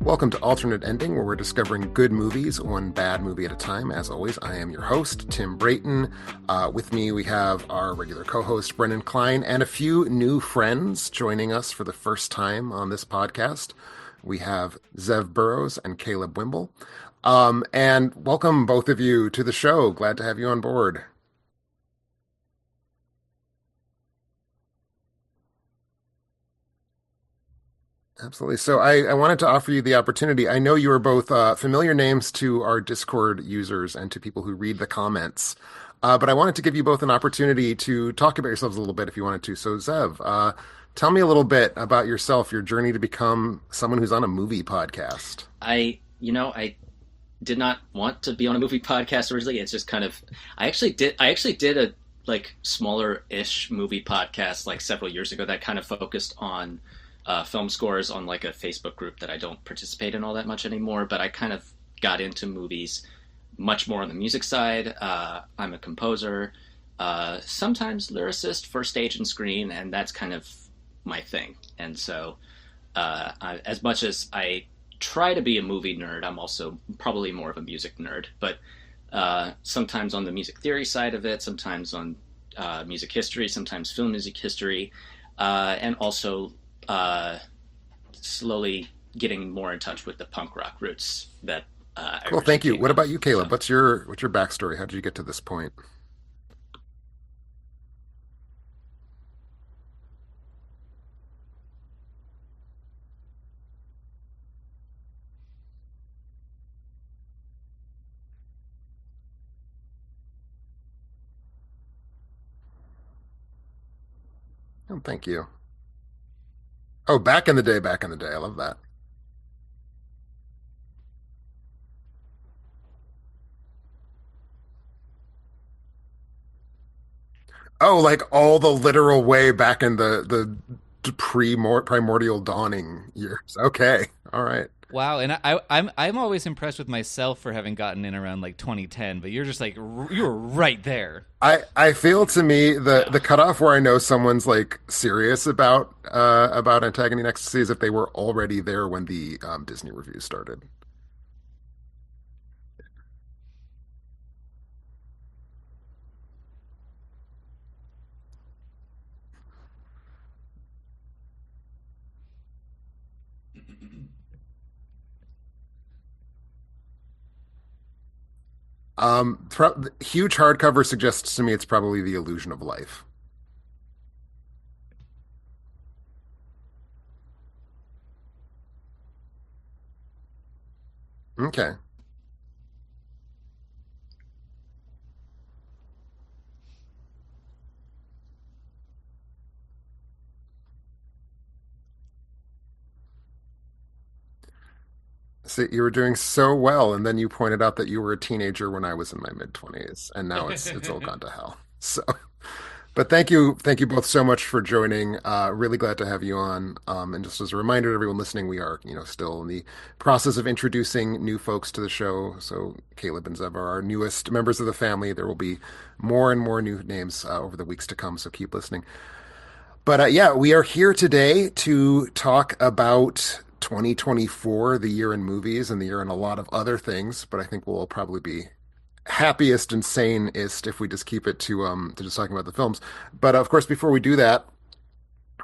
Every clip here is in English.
Welcome to Alternate Ending, where we're discovering good movies, one bad movie at a time. As always, I am your host, Tim Brayton. With me, we have our regular co-host, Brennan Klein, and a few new friends joining us for the first time on this podcast. We have Zev Burrows and Caleb Wimble. And welcome, both of you, to the show. Glad to have you on board. Absolutely. So I wanted to offer you the opportunity. I know you are both familiar names to our Discord users and to people who read the comments, but I wanted to give you both an opportunity to talk about yourselves a little bit if you wanted to. So Zev, tell me a little bit about yourself, your journey to become someone who's on a movie podcast. I did not want to be on a movie podcast originally. It's just kind of, I actually did a smaller-ish movie podcast like several years ago that kind of focused on film scores on like a Facebook group that I don't participate in all that much anymore, but I kind of got into movies much more on the music side. I'm a composer, sometimes lyricist for stage and screen, and that's kind of my thing. And so as much as I try to be a movie nerd, I'm also probably more of a music nerd, but sometimes on the music theory side of it, sometimes on music history, sometimes film music history, and also slowly getting more in touch with the punk rock roots that Cool, thank you. What about you, Caleb? So, what's your backstory? How did you get to this point? Oh, thank you. Oh, back in the day, back in the day. I love that. Oh, like all the literal way back in the primordial dawning years. Okay. All right. Wow, and I'm always impressed with myself for having gotten in around like 2010, but you're just like you're right there. I feel to me the wow. cutoff where I know someone's like serious about Antagonist Ecstasy is if they were already there when the Disney review started. Huge hardcover suggests to me it's probably The Illusion of Life. Okay. So you were doing so well, and then you pointed out that you were a teenager when I was in my mid-20s, and now it's all gone to hell. So, but thank you both so much for joining. Really glad to have you on. And just as a reminder to everyone listening, we are still in the process of introducing new folks to the show. So Caleb and Zeb are our newest members of the family. There will be more and more new names over the weeks to come. So keep listening. But yeah, we are here today to talk about 2024, the year in movies and the year in a lot of other things. But I think we'll probably be happiest and sanest if we just keep it to just talking about the films. But of course, before we do that,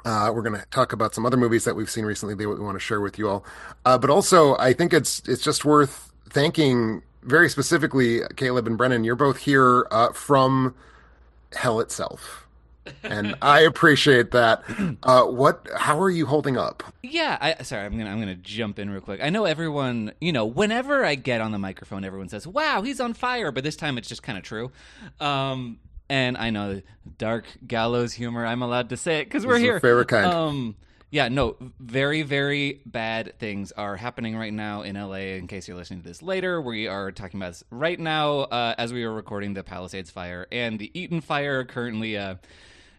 we're going to talk about some other movies that we've seen recently that we want to share with you all. But also, I think it's just worth thanking very specifically Caleb and Brennan. You're both here from hell itself, and I appreciate that. How are you holding up? Yeah, sorry, I'm gonna jump in real quick. I know everyone, whenever I get on the microphone, everyone says, "Wow, he's on fire," but this time it's just kind of true. And I know dark gallows humor. I'm allowed to say it because we're This is here. your favorite kind. Yeah, no, very, very bad things are happening right now in LA. In case you're listening to this later, we are talking about this right now as we are recording the Palisades fire and the Eaton fire, currently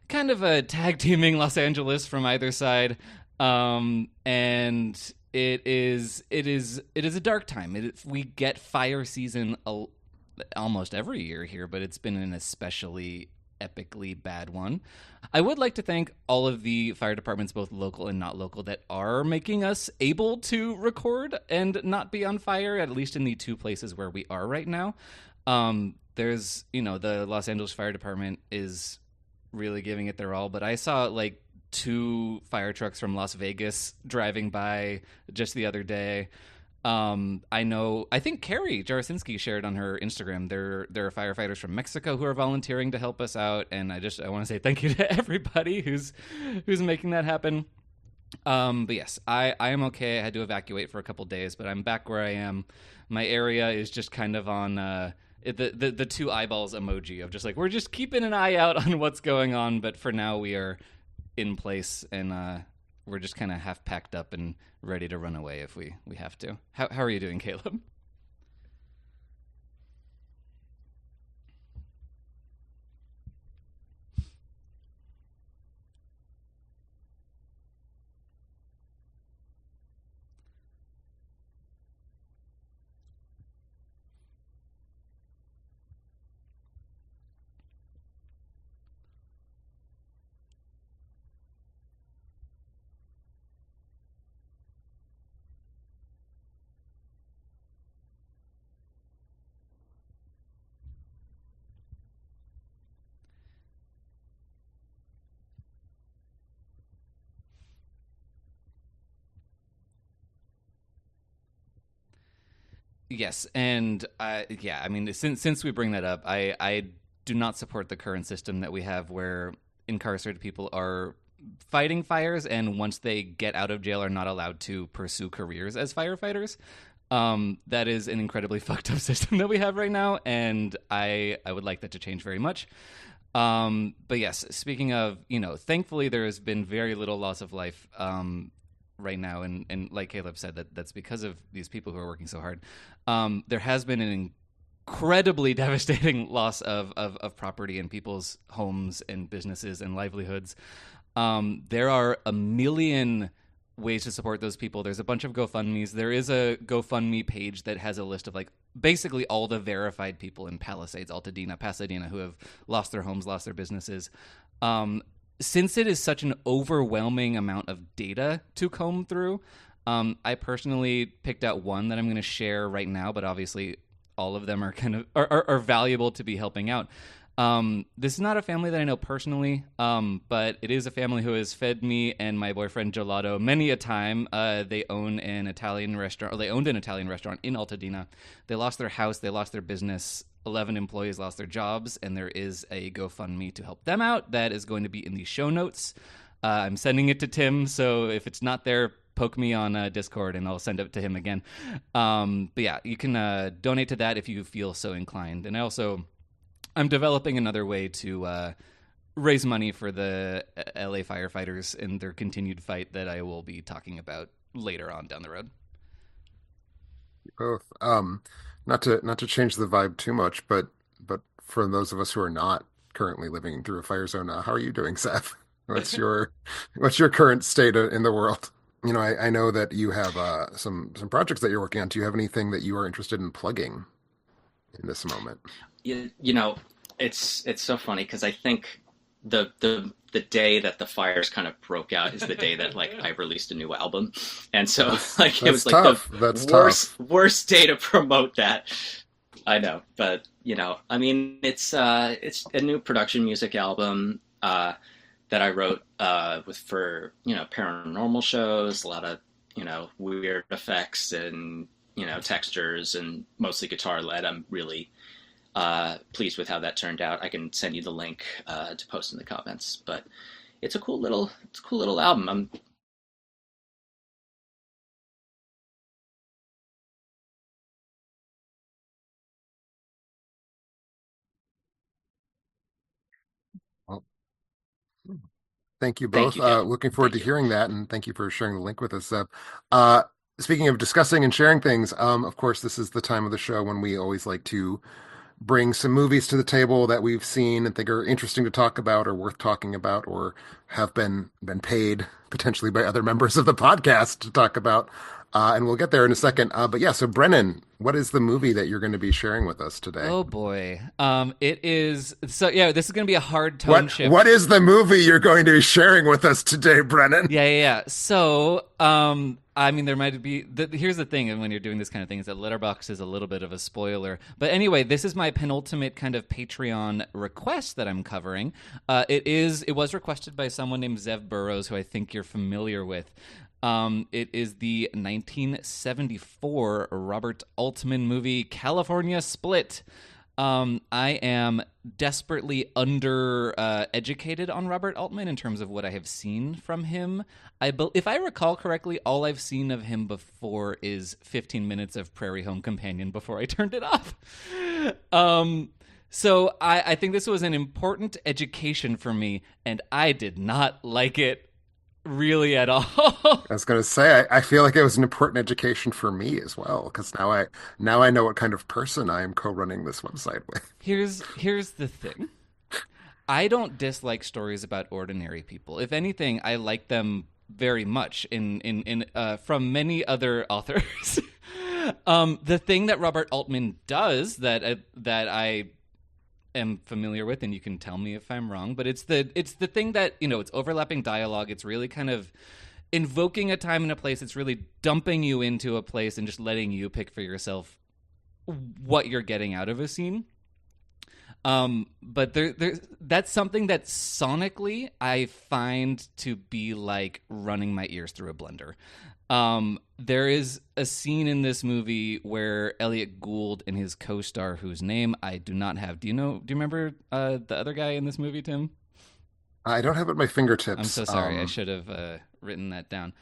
kind of a tag teaming Los Angeles from either side. And it is a dark time. We get fire season almost every year here, but it's been an especially epically bad one. I would like to thank all of the fire departments, both local and not local, that are making us able to record and not be on fire, at least in the two places where we are right now. There's, the Los Angeles Fire Department is really giving it their all, but I saw like two fire trucks from Las Vegas driving by just the other day. I think Carrie Jarasinski shared on her Instagram. There are firefighters from Mexico who are volunteering to help us out, and I want to say thank you to everybody who's making that happen. But yes, I am okay. I had to evacuate for a couple days, but I'm back where I am. My area is just kind of on the two eyeballs emoji of just like, we're just keeping an eye out on what's going on, but for now we are in place, and we're just kind of half packed up and ready to run away if we have to. How are you doing, Caleb? Yes, and yeah, I mean, since we bring that up, I do not support the current system that we have, where incarcerated people are fighting fires, and once they get out of jail, are not allowed to pursue careers as firefighters. That is an incredibly fucked up system that we have right now, and I would like that to change very much. But yes, speaking of, thankfully there has been very little loss of life right now, and like Caleb said, that's because of these people who are working so hard. There has been an incredibly devastating loss of property in people's homes and businesses and livelihoods. There are a million ways to support those people. There's a bunch of GoFundMe's. There is a GoFundMe page that has a list of like basically all the verified people in Palisades, Altadena, Pasadena who have lost their homes, lost their businesses. Since it is such an overwhelming amount of data to comb through, I personally picked out one that I'm going to share right now, but obviously all of them are kind of are valuable to be helping out. This is not a family that I know personally, but it is a family who has fed me and my boyfriend Gelato many a time. They own an Italian restaurant, or they owned an Italian restaurant in Altadena. They lost their house, they lost their business. 11 employees lost their jobs, and there is a GoFundMe to help them out. That is going to be in the show notes. I'm sending it to Tim, so if it's not there, poke me on Discord, and I'll send it to him again. But yeah, you can donate to that if you feel so inclined. And I'm developing another way to raise money for the LA firefighters in their continued fight that I will be talking about later on down the road. Both. Not to change the vibe too much, but for those of us who are not currently living through a fire zone, how are you doing, Seth? What's your current state in the world? I know that you have some projects that you're working on. Do you have anything that you are interested in plugging in this moment? You know, it's so funny because I think the day that the fires kind of broke out is the day that like I released a new album, and so like it was like tough. the That's tough. worst day to promote that. I know, but I mean, it's a new production music album that I wrote for paranormal shows, a lot of weird effects and textures and mostly guitar led. I'm really pleased with how that turned out. I can send you the link to post in the comments, but it's a cool little album. Well, thank you Thank both. you, Caleb. Looking forward Thank to you. hearing that, and thank you for sharing the link with us, Seb. Uh, Speaking of discussing and sharing things, of course, this is the time of the show when we always like to bring some movies to the table that we've seen and think are interesting to talk about or worth talking about or have been paid potentially by other members of the podcast to talk about. And we'll get there in a second. But yeah, so Brennan, what is the movie that you're going to be sharing with us today? Oh boy. It is so yeah, this is going to be a hard tone What shift. is the movie you're going to be sharing with us today, Brennan? Yeah. So, I mean, there might be. Here's the thing, and when you're doing this kind of thing, is that Letterboxd is a little bit of a spoiler. But anyway, this is my penultimate kind of Patreon request that I'm covering. It was requested by someone named Zev Burrows, who I think you're familiar with. It is the 1974 Robert Altman movie California Split. I am desperately under educated on Robert Altman in terms of what I have seen from him. If I recall correctly, all I've seen of him before is 15 minutes of Prairie Home Companion before I turned it off. So I think this was an important education for me, and I did not like it really at all. I was going to say, I feel like it was an important education for me as well, because now I know what kind of person I am co-running this website with. Here's the thing. I don't dislike stories about ordinary people. If anything, I like them very much in from many other authors. The thing that Robert Altman does that I am familiar with, and you can tell me if I'm wrong, but it's the thing that, it's overlapping dialogue. It's really kind of invoking a time and a place. It's really dumping you into a place and just letting you pick for yourself what you're getting out of a scene. But that's something that sonically I find to be like running my ears through a blender. There is a scene in this movie where Elliot Gould and his co-star, whose name I do not have. Do you remember the other guy in this movie, Tim? I don't have it at my I'm fingertips. so sorry. I should have written that down.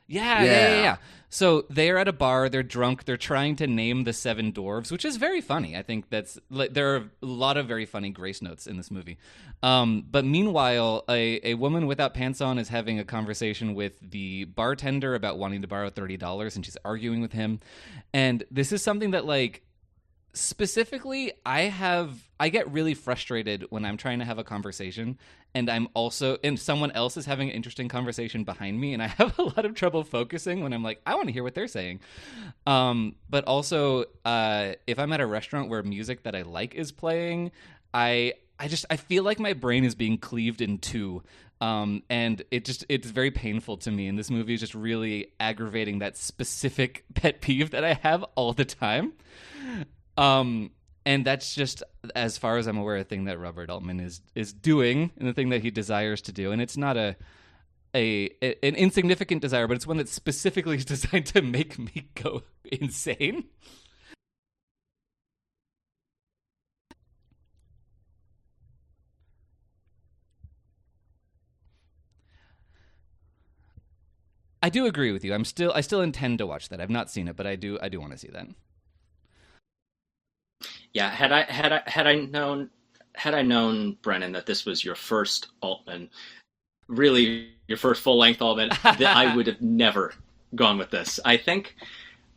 Yeah, yeah, yeah, Yeah. yeah. So they're at a bar. They're drunk. They're trying to name the seven dwarves, which is very funny. I think there are a lot of very funny grace notes in this movie. But meanwhile, a woman without pants on is having a conversation with the bartender about wanting to borrow $30, and she's arguing with him. And this is something that, like, specifically, I get really frustrated when I'm trying to have a conversation and someone else is having an interesting conversation behind me, and I have a lot of trouble focusing when I'm like, I want to hear what they're saying. But also, if I'm at a restaurant where music that I like is playing, I feel like my brain is being cleaved in two. And it's very painful to me. And this movie is just really aggravating that specific pet peeve that I have all the time. And that's just, as far as I'm aware, a thing that Robert Altman is doing, and the thing that he desires to do. And it's not an insignificant desire, but it's one that specifically is designed to make me go insane. I do agree with you. I still intend to watch that. I've not seen it, but I do want to see that. Yeah, had I known Brennan that this was your first Altman, really your first full length Altman, that I would have never gone with this. I think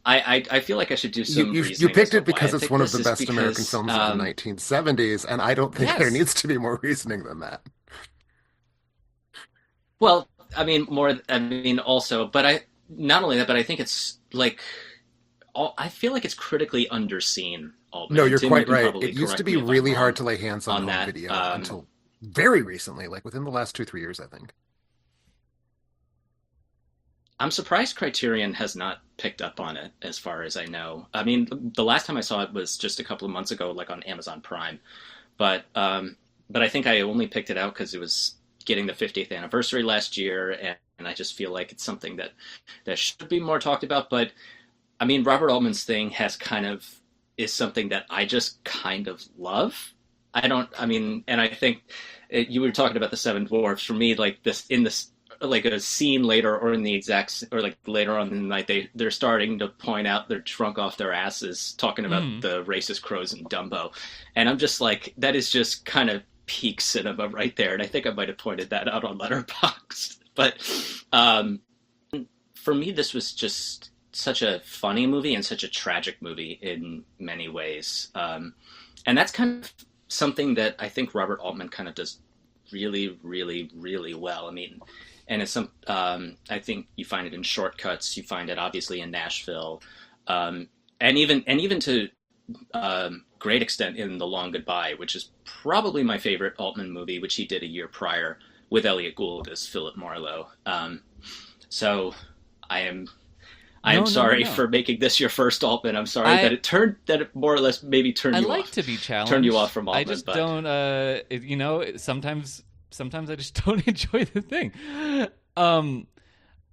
I feel like I should do some You reasoning as picked to it why. I because it's think one of this the is best American because films of the 1970s, and I don't think there Yes. needs to be more reasoning than that. well, also, but I not only that, but I think it's like I feel like it's critically underseen Altman. No, And you're Tim, you quite can right. probably It used to correct be me if I'm really hard wrong to lay hands on on home that. video until very recently, like within the last 2, 3 years, I think. I'm surprised Criterion has not picked up on it, as far as I know. I mean, the last time I saw it was just a couple of months ago, like on Amazon Prime. But I think I only picked it out because it was getting the 50th anniversary last year, and I just feel like it's something that should be more talked about. But I mean, Robert Altman's thing is something that I just kind of love. And I think you were talking about the Seven Dwarfs. For me, like this in this like a scene later or in the exact or like later on in the night they're starting to point out they're drunk off their asses talking about the racist crows in Dumbo, and I'm just like, that is just kind of peak cinema right there, and I think I might have pointed that out on Letterboxd. But for me, this was just such a funny movie and such a tragic movie in many ways, and that's kind of something that I think Robert Altman kind of does really, really, really well. I mean, and it's some. I think you find it in Shortcuts. You find it obviously in Nashville, um, and even to great extent in The Long Goodbye, which is probably my favorite Altman movie, which he did a year prior with Elliot Gould as Philip Marlowe. So I am I am No, no, no, sorry no. for making this your first Altman. I'm sorry I that it more or less maybe I like to be turned you off challenged. from I Altman, just but don't. Sometimes I just don't enjoy the thing. Um,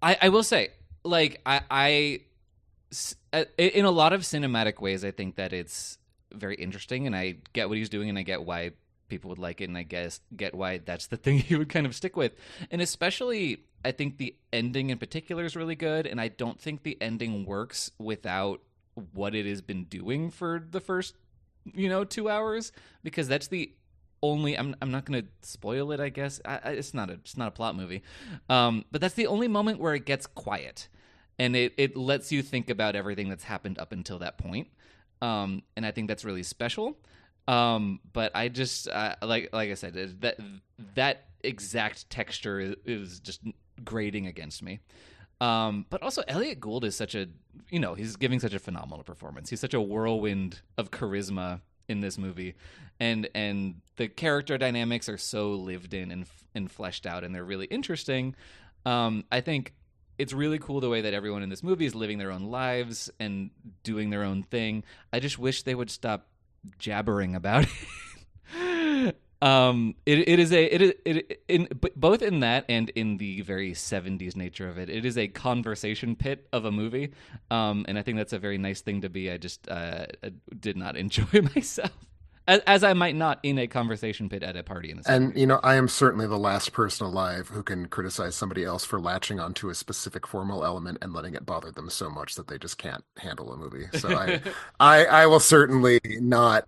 I will say, like in a lot of cinematic ways, I think that it's very interesting, and I get what he's doing, and I get why people would like it, and I guess get why that's the thing he would kind of stick with. And especially, I think the ending in particular is really good, and I don't think the ending works without what it has been doing for the first 2 hours, because that's the only I'm not going to spoil it, I guess. It's not a plot movie, but that's the only moment where it gets quiet, and it lets you think about everything that's happened up until that point. And I think that's really special. But I just like I said, that exact texture is just grating against me. But also Elliot Gould is he's giving such a phenomenal performance. He's such a whirlwind of charisma in this movie, and the character dynamics are so lived in and fleshed out, and they're really interesting. I think it's really cool the way that everyone in this movie is living their own lives and doing their own thing. I just wish they would stop jabbering about it. It is both in that and in the very 70s nature of it. It is a conversation pit of a movie, and I think that's a very nice thing to be. I just did not enjoy myself, as I might not in a conversation pit at a party in a And, movie. I am certainly the last person alive who can criticize somebody else for latching onto a specific formal element and letting it bother them so much that they just can't handle a movie. So I will certainly not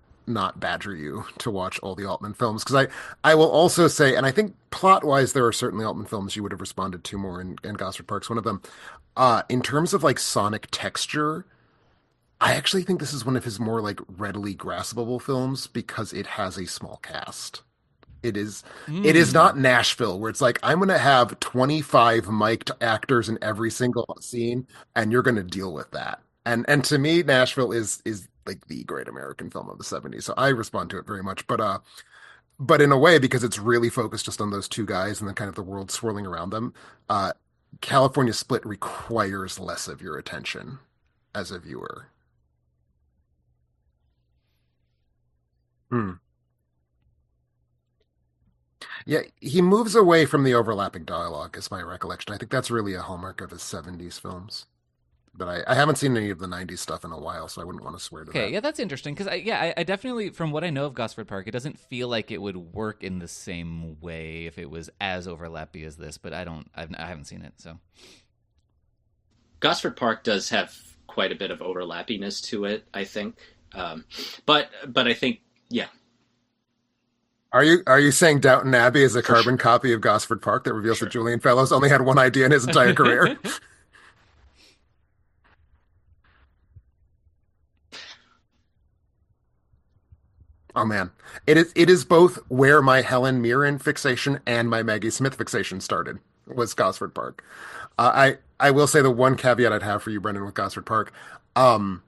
badger you to watch all the Altman films, because I will also say, and I think plot wise, there are certainly Altman films you would have responded to more, and Gosford Park's one of them. In terms of like sonic texture, I actually think this is one of his more like readily graspable films because it has a small cast. It is Mm. not Nashville where it's like I'm going to have 25 mic'd actors in every single scene and you're going to deal with that. And to me Nashville is like the great American film of the 70s. So I respond to it very much, but in a way because it's really focused just on those two guys and then kind of the world swirling around them. Uh California Split requires less of your attention as a viewer. Hmm. Yeah, he moves away from the overlapping dialogue, is my recollection. I think that's really a hallmark of his 70s films. But I haven't seen any of the 90s stuff in a while, so I wouldn't want to swear to Okay, that. yeah, that's interesting because I definitely, from what I know of Gosford Park, it doesn't feel like it would work in the same way if it was as overlappy as this. But I haven't seen it, so Gosford Park does have quite a bit of overlappiness to it, I think. But I think yeah, Are you saying Downton Abbey is a for carbon sure, copy of Gosford Park that for reveals that sure. Julian Fellows only had one idea in his entire career? Oh man, it is both where my Helen Mirren fixation and my Maggie Smith fixation started, was Gosford Park. I will say the one caveat I'd have for you, Brendan, with Gosford Park. Um,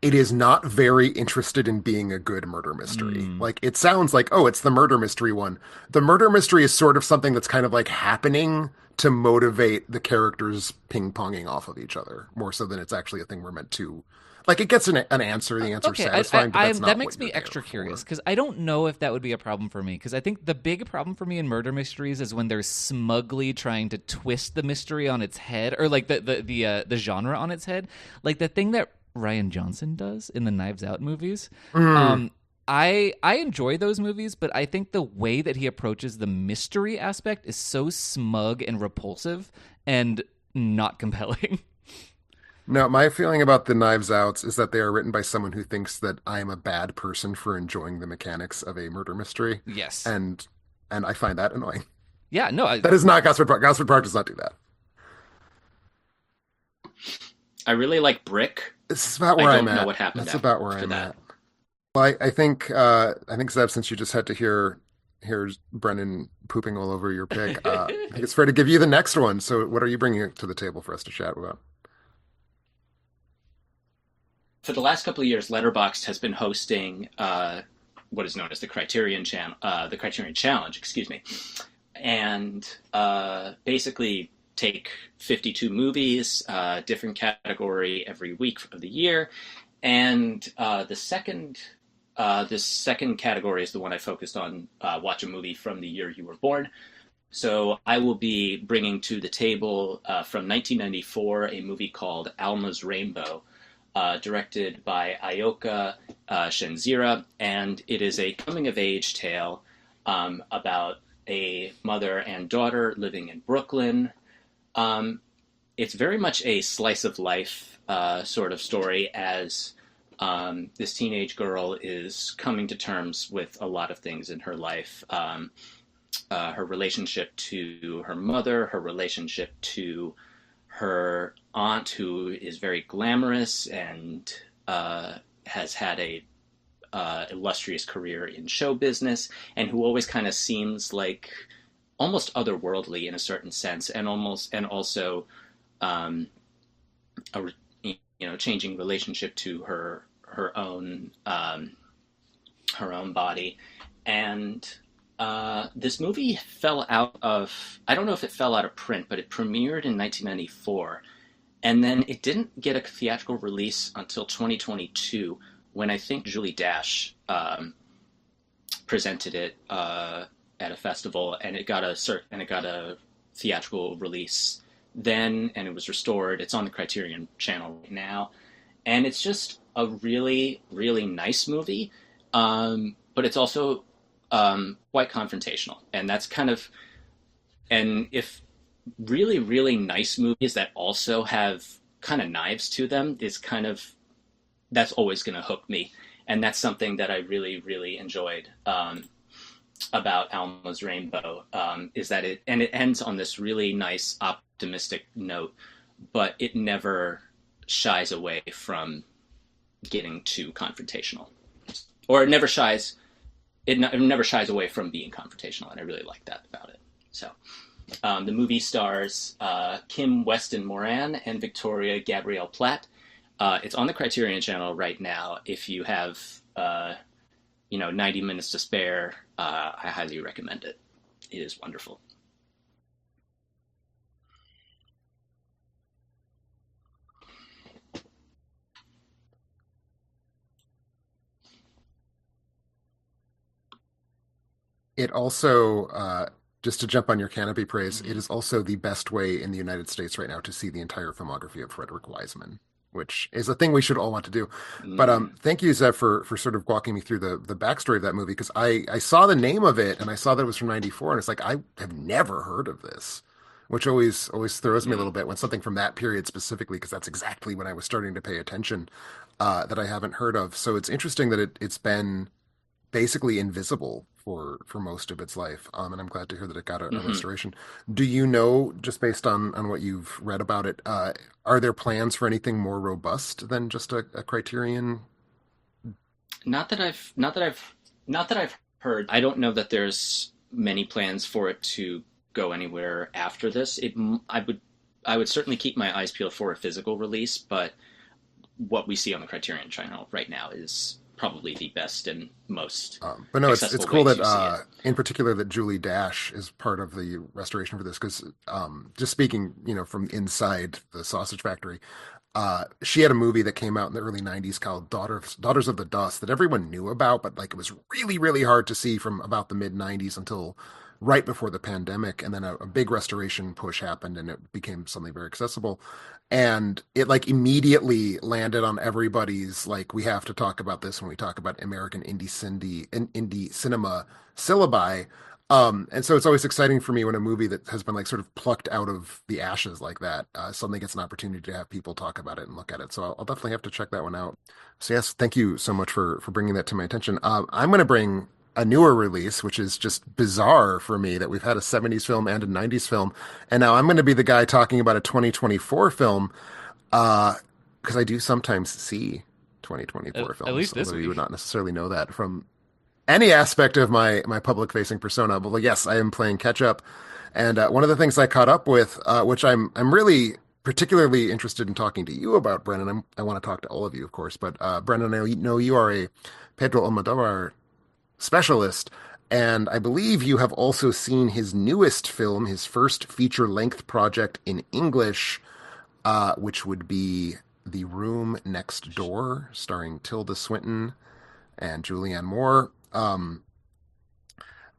it is not very interested in being a good murder mystery. mm, Like it sounds like, oh, it's the murder mystery one. The murder mystery is sort of something that's kind of like happening to motivate the characters ping-ponging off of each other, more so than it's actually a thing we're meant to. Like it gets an answer, the answer's okay. I satisfying, but that's that not makes what me you're there extra curious for. because I don't know if that would be a problem for me because I think the big problem for me in murder mysteries is when they're smugly trying to twist the mystery on its head or like the genre on its head, like the thing that Ryan Johnson does in the Knives Out movies. Mm. Um, I enjoy those movies, but I think the way that he approaches the mystery aspect is so smug and repulsive and not compelling. No, my feeling about the Knives Outs is that they are written by someone who thinks that I am a bad person for enjoying the mechanics of a murder mystery, Yes. and and I find that annoying. Yeah. No. That is not Gosford Park. Gosford Park does not do that. I really like Brick. This is about I where I'm don't know at. what happened That's about where after I'm that. at. Well, I think Zeb, since you just had to hear Brennan pooping all over your pick, I think it's fair to give you the next one. So, what are you bringing to the table for us to chat about? For the last couple of years, Letterboxd has been hosting what is known as the Criterion Challenge, excuse me, and basically take 52 movies, different category every week of the year, and this second category is the one I focused on. Watch a movie from the year you were born. So I will be bringing to the table from 1994 a movie called Alma's Rainbow, directed by Ayoka Shenzira, and it is a coming-of-age tale about a mother and daughter living in Brooklyn. Um, it's very much a slice of life sort of story as this teenage girl is coming to terms with a lot of things in her life. Her relationship to her mother, her relationship to her aunt, who is very glamorous and has had a illustrious career in show business, and who always kind of seems like almost otherworldly in a certain sense, and also um, a changing relationship to her own body. And this movie fell out of, I don't know if it fell out of print, but it premiered in 1994. And then it didn't get a theatrical release until 2022, when I think Julie Dash presented it at a festival, and it got a theatrical release then, and it was restored. It's on the Criterion Channel right now, and it's just a really, really nice movie. But it's also quite confrontational, and that's kind of, and if really, really nice movies that also have kind of knives to them is kind of, that's always going to hook me, and that's something that I really, really enjoyed about Alma's Rainbow, is that it ends on this really nice, optimistic note, but it never shies away from getting too confrontational, or it never shies away from being confrontational, and I really like that about it. So, the movie stars Kim Weston Moran and Victoria Gabrielle Platt. It's on the Criterion Channel right now. If you have 90 minutes to spare, I highly recommend it. It is wonderful. It also, just to jump on your Canopy praise, it Mm-hmm. is also the best way in the United States right now to see the entire filmography of Frederick Wiseman, which is a thing we should all want to do. But Mm. thank you, Zev, for sort of walking me through the backstory of that movie, because I saw the name of it and I saw that it was from '94, and it's like I have never heard of this, which always throws me a little Mm. bit when something from that period specifically, because that's exactly when I was starting to pay attention, that I haven't heard of. So it's interesting that it's been basically invisible for most of its life. And I'm glad to hear that it got a Mm-hmm. restoration. Do you know, just based on what you've read about it, are there plans for anything more robust than just a Criterion? Not that I've heard. I don't know that there's many plans for it to go anywhere after this. I would certainly keep my eyes peeled for a physical release, but what we see on the Criterion Channel right now is probably the best and most But no, it's accessible cool way that to see it. in particular that Julie Dash is part of the restoration for this, because just speaking, from inside the sausage factory, she had a movie that came out in the early '90s called Daughters of the Dust that everyone knew about, but like it was really, really hard to see from about the mid '90s until right before the pandemic, and then a big restoration push happened, and it became something very accessible. And it like immediately landed on everybody's like, we have to talk about this when we talk about American indie cinema syllabi. And so it's always exciting for me when a movie that has been like sort of plucked out of the ashes like that suddenly gets an opportunity to have people talk about it and look at it. So I'll definitely have to check that one out. So yes, thank you so much for bringing that to my attention. I'm going to bring a newer release, which is just bizarre for me that we've had a '70s film and a '90s film, and now I'm going to be the guy talking about a 2024 film because I do sometimes see 2024 At films, least this although you would week. not necessarily know that from any aspect of my public facing persona. But like, yes, I am playing catch up And one of the things I caught up with, which I'm really particularly interested in talking to you about, Brennan. I want to talk to all of you, of course, but Brennan, I know you are a Pedro Almodovar specialist, and I believe you have also seen his newest film, his first feature-length project in English, which would be The Room Next Door, starring Tilda Swinton and Julianne Moore.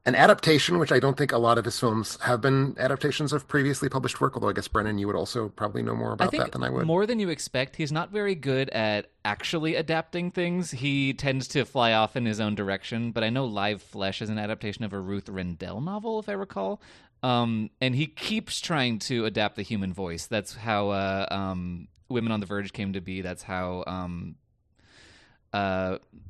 An adaptation, which I don't think a lot of his films have been adaptations of previously published work, although I guess, Brennan, you would also probably know more I about think that than I would. more than you expect. He's not very good at actually adapting things. He tends to fly off in his own direction. But I know Live Flesh is an adaptation of a Ruth Rendell novel, if I recall. And he keeps trying to adapt the human voice. That's how Women on the Verge came to be. That's how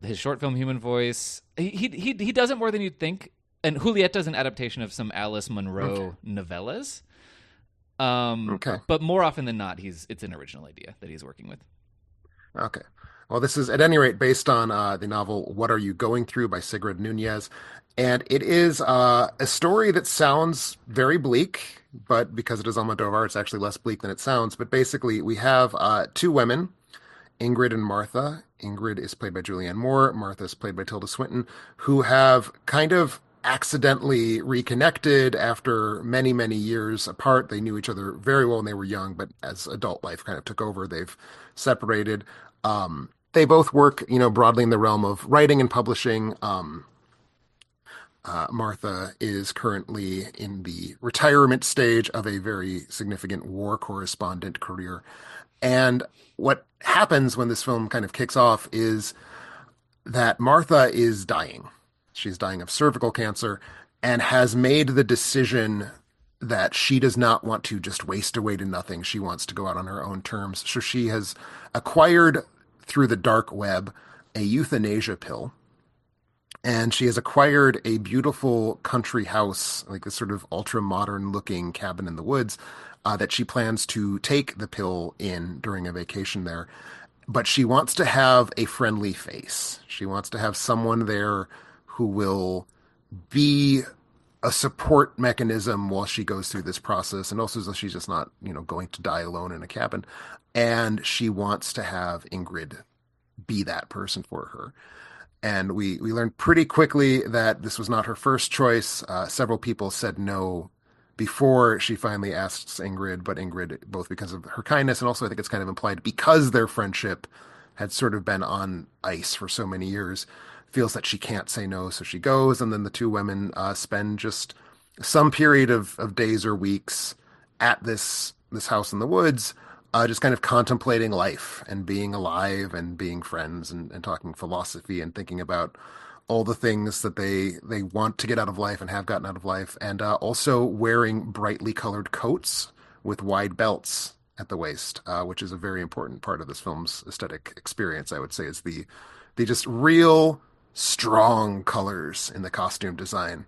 his short film Human Voice. He does it more than you'd think. And Julieta is an adaptation of some Alice Munro novellas. Okay. But more often than not, it's an original idea that he's working with. Okay. Well, this is at any rate based on the novel What Are You Going Through by Sigrid Nunez. And it is a story that sounds very bleak, but because it is Almodovar, it's actually less bleak than it sounds. But basically, we have two women, Ingrid and Martha. Ingrid is played by Julianne Moore. Martha is played by Tilda Swinton, who have kind of accidentally reconnected after many, many years apart. They knew each other very well when they were young, but as adult life kind of took over, they've separated. They both work, broadly in the realm of writing and publishing. Martha is currently in the retirement stage of a very significant war correspondent career. And what happens when this film kind of kicks off is that Martha is dying. She's dying of cervical cancer and has made the decision that she does not want to just waste away to nothing. She wants to go out on her own terms. So she has acquired through the dark web a euthanasia pill. And she has acquired a beautiful country house, like this sort of ultra modern looking cabin in the woods, that she plans to take the pill in during a vacation there. But she wants to have a friendly face. She wants to have someone there who will be a support mechanism while she goes through this process. And also so she's just not, going to die alone in a cabin. And she wants to have Ingrid be that person for her. And we learned pretty quickly that this was not her first choice. Several people said no before she finally asks Ingrid, but Ingrid, both because of her kindness and also I think it's kind of implied because their friendship had sort of been on ice for so many years, feels that she can't say no, so she goes. And then the two women spend just some period of days or weeks at this house in the woods, just kind of contemplating life and being alive and being friends and talking philosophy and thinking about all the things that they want to get out of life and have gotten out of life, and also wearing brightly colored coats with wide belts at the waist, which is a very important part of this film's aesthetic experience, I would say, is the just real strong colors in the costume design,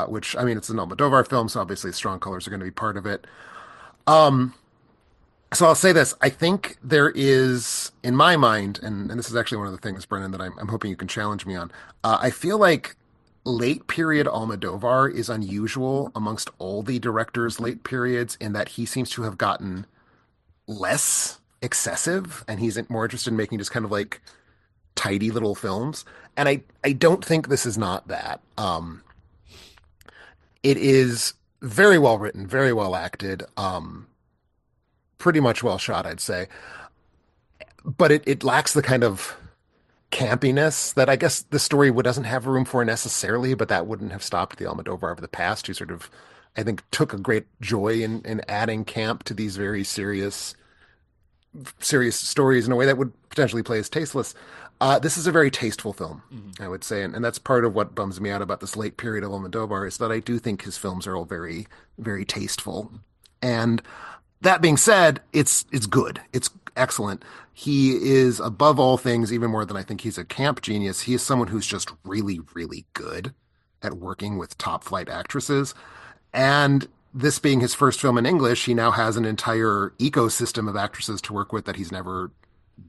which, I mean, it's an Almodovar film, so obviously strong colors are going to be part of it. So I'll say this. I think there is, in my mind, and this is actually one of the things, Brennan, that I'm hoping you can challenge me on. I feel like late period Almodovar is unusual amongst all the directors' late periods in that he seems to have gotten less excessive and he's more interested in making just kind of like tidy little films. And I don't think this is not that. It is very well written, very well acted. Pretty much well shot, I'd say. But it lacks the kind of campiness that I guess the story doesn't have room for necessarily, but that wouldn't have stopped the Almodovar of the past, who sort of, I think, took a great joy in adding camp to these very serious stories in a way that would potentially play as tasteless. This is a very tasteful film, I would say, and that's part of what bums me out about this late period of Almodovar is that I do think his films are all very, very tasteful. And that being said, it's good. It's excellent. He is, above all things, even more than I think he's a camp genius, he is someone who's just really, really good at working with top flight actresses. And this being his first film in English, he now has an entire ecosystem of actresses to work with that he's never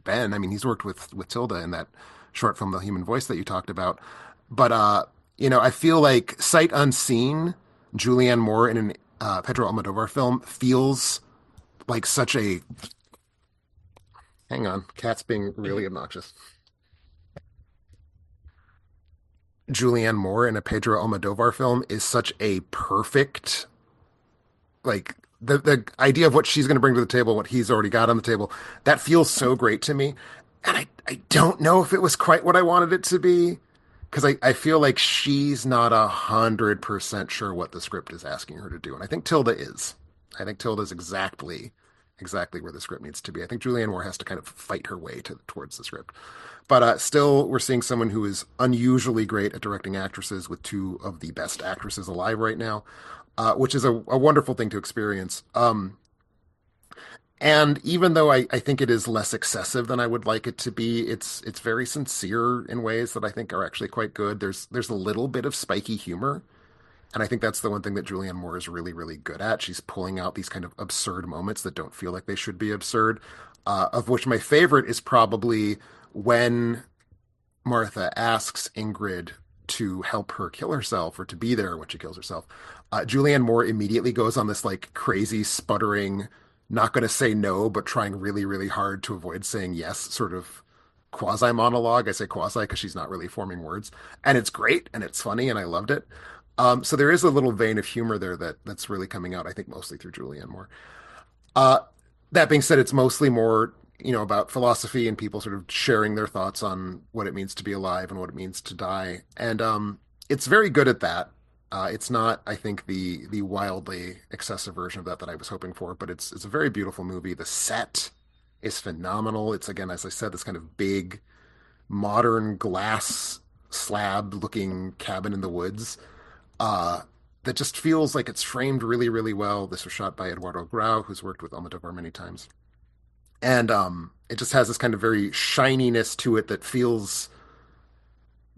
been. I mean, he's worked with Tilda in that short film, The Human Voice, that you talked about. But, I feel like sight unseen, Julianne Moore in an Pedro Almodovar film feels like such a. Hang on, cat's being really obnoxious. Julianne Moore in a Pedro Almodovar film is such a perfect, like, the idea of what she's going to bring to the table, what he's already got on the table, that feels so great to me. And I don't know if it was quite what I wanted it to be, because I feel like she's not 100% sure what the script is asking her to do. And I think Tilda is. I think Tilda is exactly where the script needs to be. I think Julianne Moore has to kind of fight her way towards the script. But still, we're seeing someone who is unusually great at directing actresses with two of the best actresses alive right now, which is a wonderful thing to experience. And even though I think it is less excessive than I would like it to be, it's very sincere in ways that I think are actually quite good. There's a little bit of spiky humor, and I think that's the one thing that Julianne Moore is really, really good at. She's pulling out these kind of absurd moments that don't feel like they should be absurd. Of which my favorite is probably when Martha asks Ingrid to help her kill herself or to be there when she kills herself. Julianne Moore immediately goes on this like crazy sputtering, not going to say no, but trying really, really hard to avoid saying yes, sort of quasi monologue. I say quasi because she's not really forming words, and it's great and it's funny and I loved it. So there is a little vein of humor there that's really coming out. I think mostly through Julianne Moore. Uh, that being said, it's mostly more, about philosophy and people sort of sharing their thoughts on what it means to be alive and what it means to die. And it's very good at that. It's not, I think, the wildly excessive version of that I was hoping for, but it's a very beautiful movie. The set is phenomenal. It's, again, as I said, this kind of big modern glass slab looking cabin in the woods uh, that just feels like it's framed really, really well. This was shot by Eduardo Grau, who's worked with Almodovar many times. And it just has this kind of very shininess to it that feels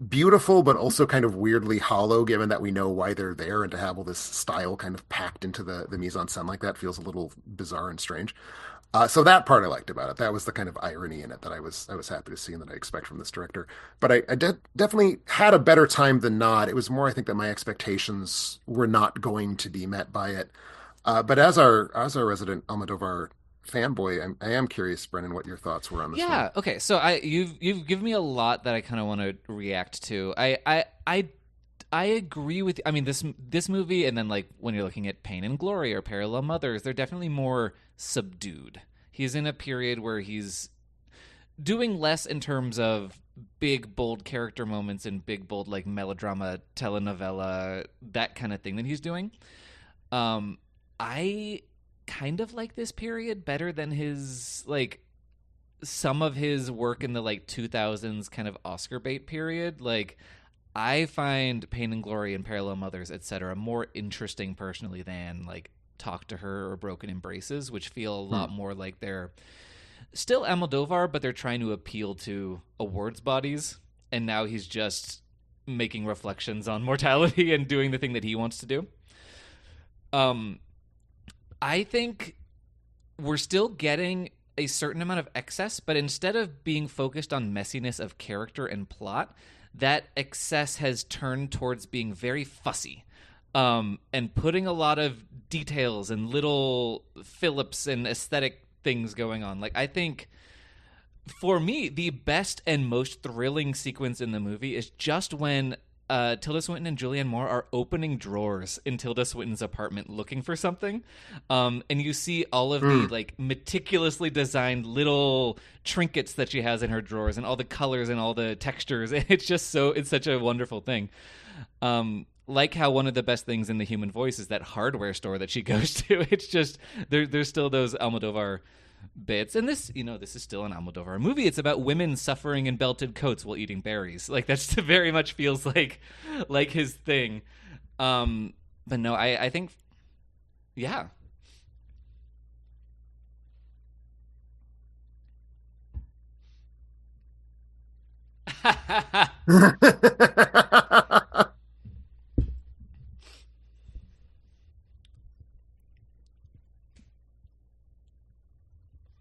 beautiful, but also kind of weirdly hollow, given that we know why they're there, and to have all this style kind of packed into the mise en scène like that feels a little bizarre and strange. So that part I liked about it. That was the kind of irony in it that I was happy to see and that I expect from this director. But I definitely had a better time than not. It was more, I think, that my expectations were not going to be met by it. But as our resident Almodovar fanboy, I am curious, Brennan, what your thoughts were on this film. Yeah. Okay. So you've given me a lot that I kind of want to react to. I agree with. I mean, this movie, and then like when you're looking at Pain and Glory or Parallel Mothers, they're definitely more subdued. He's in a period where he's doing less in terms of big bold character moments and big bold like melodrama, telenovela, that kind of thing that he's doing. I kind of like this period better than his like some of his work in the like 2000s kind of Oscar bait period. Like I find Pain and Glory and Parallel Mothers, etc., more interesting personally than like Talk to Her or Broken Embraces, which feel a lot more like they're still Almodovar, but they're trying to appeal to awards bodies. And now he's just making reflections on mortality and doing the thing that he wants to do. I think we're still getting a certain amount of excess, but instead of being focused on messiness of character and plot, that excess has turned towards being very fussy, and putting a lot of details and little Phillips and aesthetic things going on. Like, I think for me, the best and most thrilling sequence in the movie is just when Tilda Swinton and Julianne Moore are opening drawers in Tilda Swinton's apartment looking for something, and you see all of the like meticulously designed little trinkets that she has in her drawers, and all the colors and all the textures. It's just it's such a wonderful thing. Like how one of the best things in The Human Voice is that hardware store that she goes to. It's just there's still those Almodovar bits, and this is still an Almodovar movie. It's about women suffering in belted coats while eating berries. Like that's very much feels like his thing. But no, I think, yeah.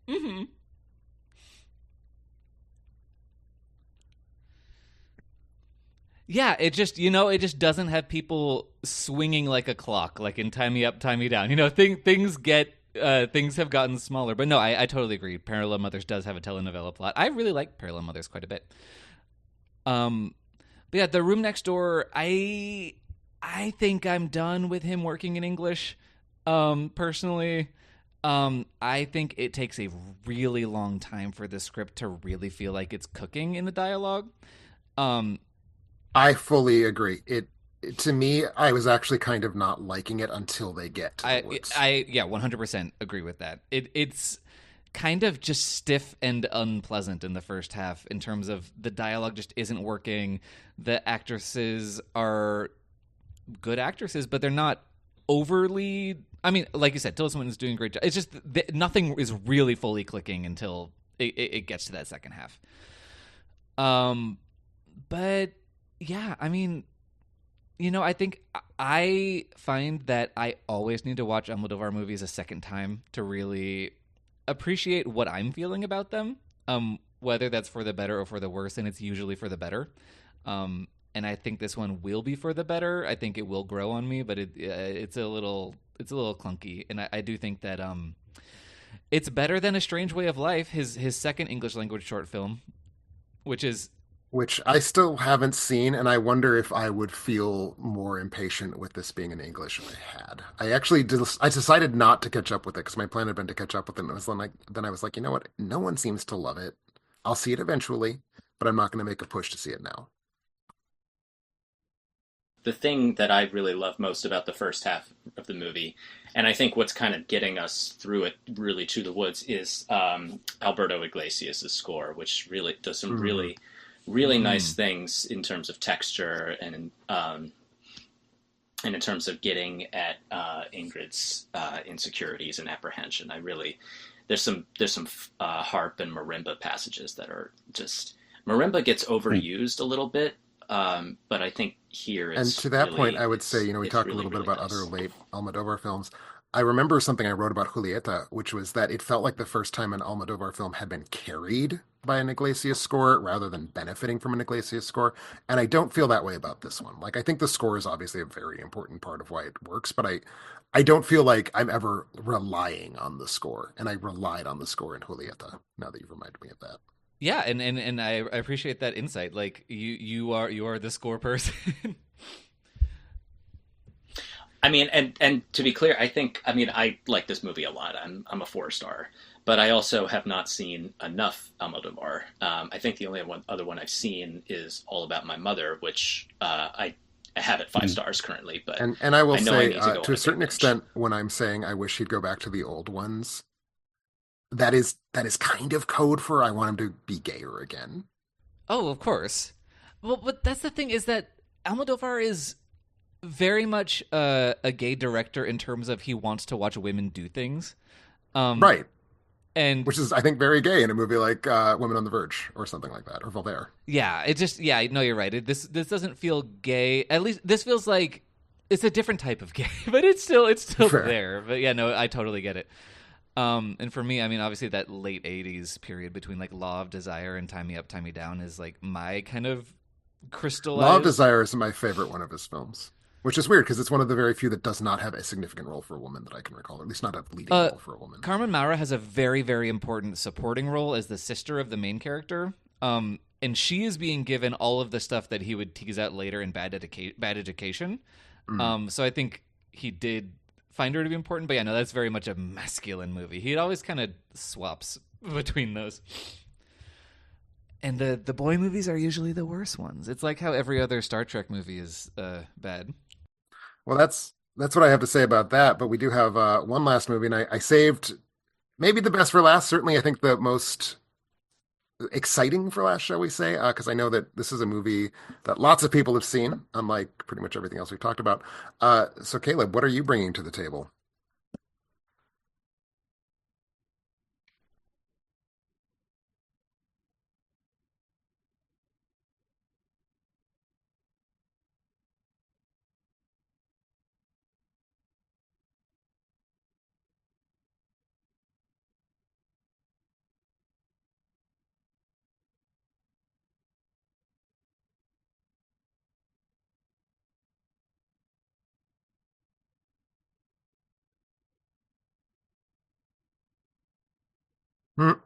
Hmm. Yeah, it just it just doesn't have people swinging like a clock, like in Tie Me Up, Tie Me Down. Things have gotten smaller. But no, I totally agree. Parallel Mothers does have a telenovela plot. I really like Parallel Mothers quite a bit. Um, but yeah, The Room Next Door. I think I'm done with him working in English. Personally, I think it takes a really long time for the script to really feel like it's cooking in the dialogue. Um, I fully agree. To me, I was actually kind of not liking it until they get to the woods. yeah, 100% agree with that. It's kind of just stiff and unpleasant in the first half in terms of the dialogue just isn't working. The actresses are good actresses, but they're not overly. I mean, like you said, Tilda Swinton is doing a great job. It's just nothing is really fully clicking until it gets to that second half. But yeah, I mean, I think I find that I always need to watch Almodovar movies a second time to really appreciate what I'm feeling about them. Whether that's for the better or for the worse, and it's usually for the better. And I think this one will be for the better. I think it will grow on me, but it's a little clunky, and I do think that it's better than A Strange Way of Life, his second English language short film, which is Which I still haven't seen, and I wonder if I would feel more impatient with this being in English if I had. I decided not to catch up with it because my plan had been to catch up with it, and then I was like, you know what? No one seems to love it. I'll see it eventually, but I'm not going to make a push to see it now. The thing that I really love most about the first half of the movie, and I think what's kind of getting us through it really to the woods, is Alberto Iglesias' score, which really does some Mm. really, really nice mm, things in terms of texture and in terms of getting at Ingrid's insecurities and apprehension. There's some harp and marimba passages that are just marimba gets overused a little bit, but I think here And to that point, I would say, we it's talked a really little bit really about other nice. late Almodovar films. I remember something I wrote about Julieta, which was that it felt like the first time an Almodovar film had been carried by an Iglesias score rather than benefiting from an Iglesias score. And I don't feel that way about this one. Like, I think the score is obviously a very important part of why it works, but I don't feel like I'm ever relying on the score. And I relied on the score in Julieta, now that you've reminded me of that. yeah, and I appreciate that insight. Like you are the score person. I mean, and to be clear, I like this movie a lot. I'm a 4 star, but I also have not seen enough Almodovar. I think the only other one I've seen is All About My Mother, which I have at 5 stars currently, but And I will I know I say, need to go to on a a big certain binge. extent, when I'm saying I wish he'd go back to the old ones, that is kind of code for I want him to be gayer again. Oh, of course. Well, but that's the thing is that Almodovar is very much a gay director in terms of he wants to watch women do things. Um, Right. and Which is, I think, very gay in a movie like Women on the Verge or something like that, or Voltaire. yeah, it just yeah, no, you're right. This doesn't feel gay. At least this feels like it's a different type of gay, but it's still Fair. there. But yeah, no, I totally get it. And for me, I mean, obviously that late '80s period between like Law of Desire and Tie Me Up, Tie Me Down is like my kind of Law of crystallized. Desire is my favorite one of his films, which is weird because it's one of the very few that does not have a significant role for a woman that I can recall, or at least not a leading Uh, role for a woman. Carmen Maura has a very, very important supporting role as the sister of the main character. And she is being given all of the stuff that he would tease out later in Bad Education. Mm. So I think he did find her to be important. But yeah, no, that's very much a masculine movie. He always kind of swaps between those. And the boy movies are usually the worst ones. It's like how every other Star Trek movie is bad. Well, that's what I have to say about that. But we do have one last movie, and I saved maybe the best for last. Certainly, I think the most exciting for last, shall we say? Because I know that this is a movie that lots of people have seen, unlike pretty much everything else we've talked about. So, Caleb, what are you bringing to the table? Mm.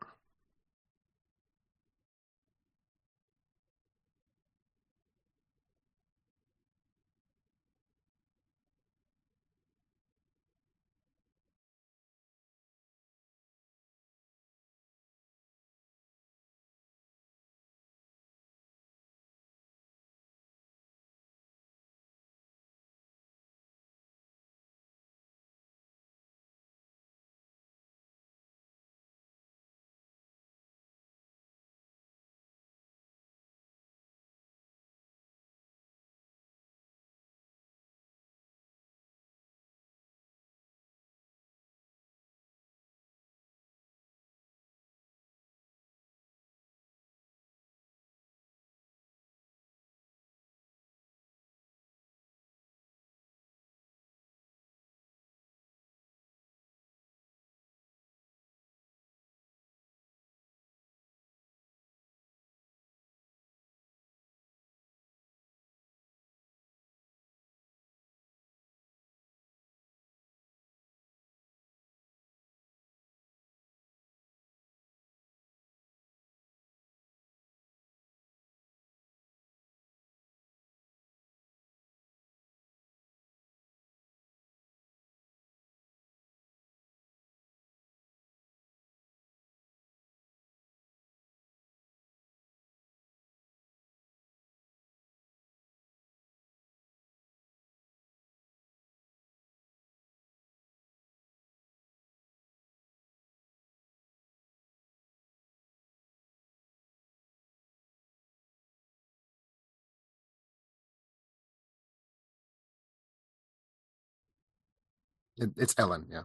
It's Ellen, yeah.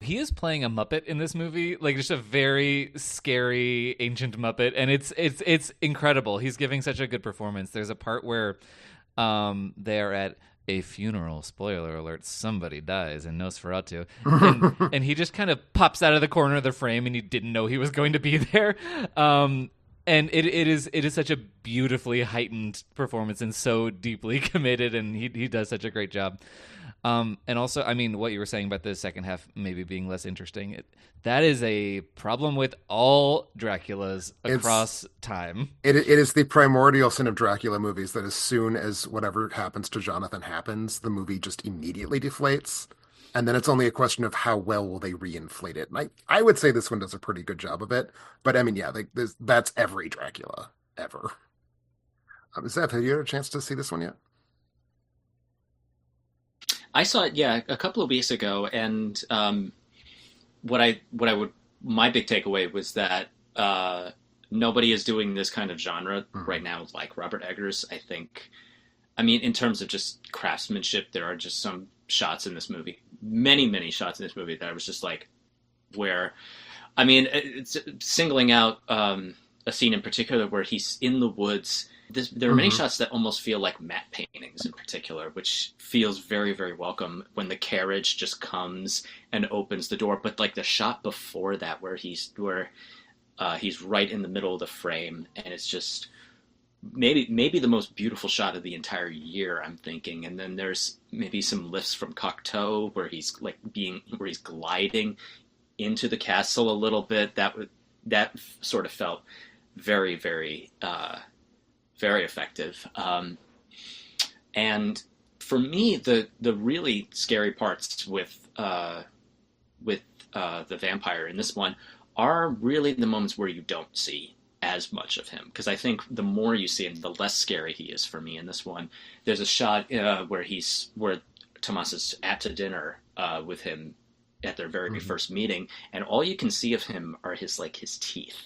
He is playing a Muppet in this movie, like just a very scary ancient Muppet, and it's incredible. He's giving such a good performance. There's a part where they're at a funeral. Spoiler alert: somebody dies in Nosferatu, and he just kind of pops out of the corner of the frame, and you didn't know he was going to be there. And it is such a beautifully heightened performance and so deeply committed, and he does such a great job. And also, I mean, what you were saying about the second half maybe being less interesting, that is a problem with all Draculas across time. It is the primordial sin of Dracula movies that as soon as whatever happens to Jonathan happens, the movie just immediately deflates. And then it's only a question of how well will they reinflate it. And I would say this one does a pretty good job of it. But I mean, yeah, that's every Dracula ever. Zev, have you had a chance to see this one yet? I saw it, yeah, a couple of weeks ago, and what I would my big takeaway was that nobody is doing this kind of genre Hmm. right now like Robert Eggers. I think, I mean, in terms of just craftsmanship, there are just some shots in this movie, many shots in this movie that I was just like, where, I mean, it's singling out a scene in particular where he's in the woods. There are many Hmm. shots that almost feel like matte paintings in particular, which feels very welcome when the carriage just comes and opens the door. But like the shot before that, where he's right in the middle of the frame, and it's just maybe the most beautiful shot of the entire year, I'm thinking. And then there's maybe some lifts from Cocteau where he's gliding into the castle a little bit. That sort of felt very effective. And for me, the really scary parts with the vampire in this one are really the moments where you don't see as much of him, because I think the more you see him, the less scary he is for me in this one. There's a shot where Tomas is at to dinner with him at their very Hmm. first meeting, and all you can see of him are his teeth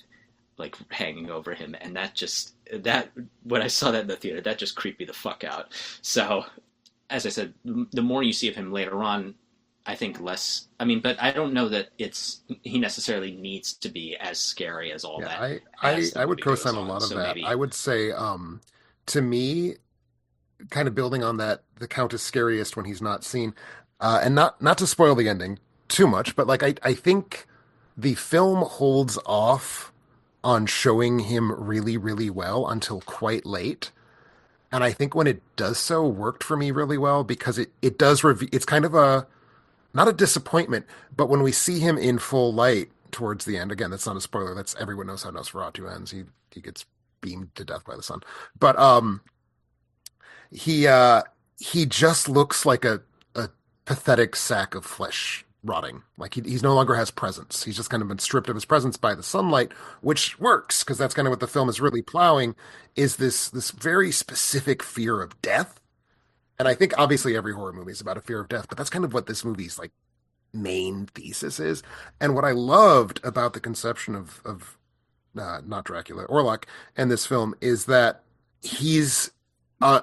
like hanging over him, and that when I saw that in the theater, that just creeped me the fuck out. So, as I said, the more you see of him later on, I think less. I mean, but I don't know that he necessarily needs to be as scary as all Yeah, that I, I as the I would movie goes co-sign a on. lot of So that. I maybe. would say, to me, kind of building on that, the Count is scariest when he's not seen, and not to spoil the ending too much, but like I think the film holds off on showing him really well until quite late. And I think when it does so, worked for me really well because it does reveal. It's kind of a not a disappointment, but when we see him in full light towards the end, again, that's not a spoiler. That's everyone knows how Nosferatu ends. He gets beamed to death by the sun. But he uh he just looks like a pathetic sack of flesh rotting. Like he's no longer has presence. He's just kind of been stripped of his presence by the sunlight, which works because that's kind of what the film is really plowing is this very specific fear of death. And I think obviously every horror movie is about a fear of death, but that's kind of what this movie's like main thesis is. And what I loved about the conception of not Dracula, Orlok, and this film is that he's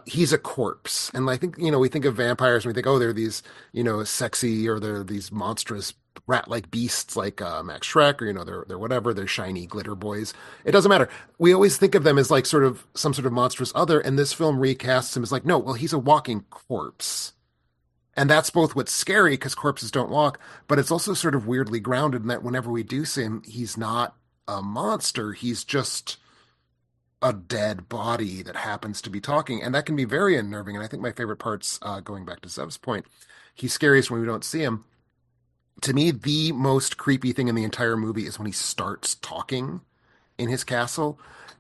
he's a corpse. And I think, we think of vampires and we think, oh, they're these, sexy or they're these monstrous rat-like beasts like Max Shrek or, they're whatever, they're shiny glitter boys. It doesn't matter. We always think of them as like sort of some sort of monstrous other, and this film recasts him as like, no, well, he's a walking corpse. And that's both what's scary because corpses don't walk, but it's also sort of weirdly grounded in that whenever we do see him, he's not a monster. He's just a dead body that happens to be talking. And that can be very unnerving. And I think my favorite parts, going back to Zev's point, he's scariest when we don't see him. To me, the most creepy thing in the entire movie is when he starts talking in his castle,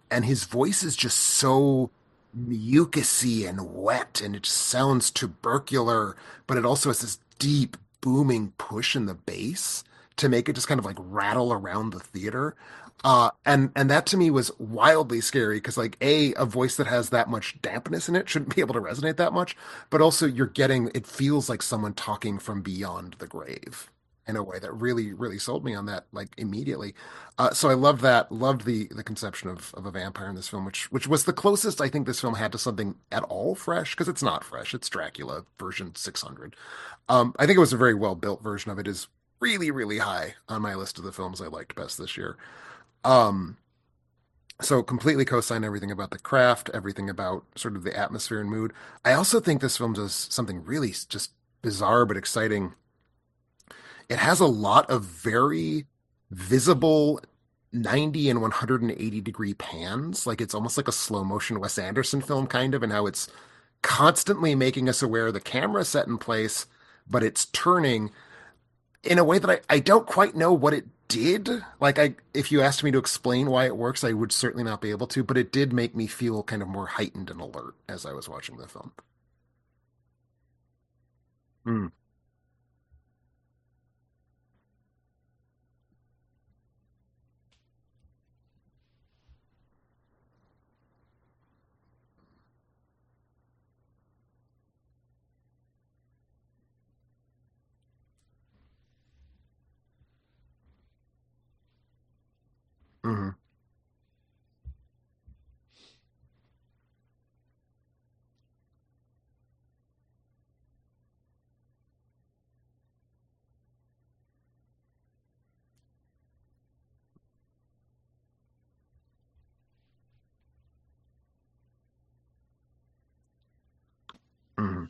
and his voice is just so mucusy and wet, and it just sounds tubercular, but it also has this deep booming push in the bass to make it just kind of like rattle around the theater. And that to me was wildly scary because like a voice that has that much dampness in it shouldn't be able to resonate that much, but also it feels like someone talking from beyond the grave in a way that really sold me on that like immediately. So I loved that, loved the conception of a vampire in this film, which was the closest I think this film had to something at all fresh because it's not fresh. It's Dracula version 600. I think it was a very well built version of it. Is really high on my list of the films I liked best this year. Um, So completely co-sign everything about the craft, everything about sort of the atmosphere and mood. I also think this film does something really just bizarre but exciting. It has a lot of very visible 90 and 180-degree pans. Like it's almost like a slow motion Wes Anderson film kind of, and how it's constantly making us aware the camera set in place, but it's turning in a way that I don't quite know what it did. Like if you asked me to explain why it works, I would certainly not be able to, but it did make me feel kind of more heightened and alert as I was watching the film. Mm, mhm, mhm.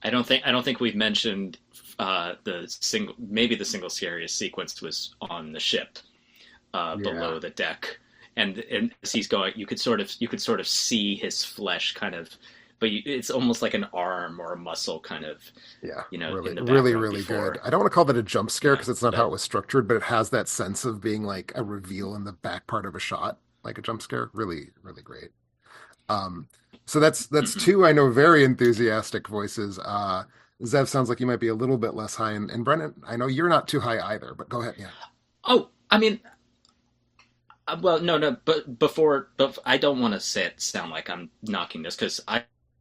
I don't think we've mentioned the single scariest sequence was on the ship Yeah. below the deck, and as he's going, you could sort of see his flesh kind of, but it's almost like an arm or a muscle kind of, Yeah, in really, the really, background really good. before. I don't want to call that a jump scare Yeah, because it's not how that it was structured, but it has that sense of being like a reveal in the back part of a shot, like a jump scare. Really, really great. Um, so that's two I know very enthusiastic voices. Zev sounds like you might be a little bit less high, and Brennan, I know you're not too high either, but go ahead. Yeah. Oh, I mean, well, no, no, but I don't want to say it sound like I'm knocking this because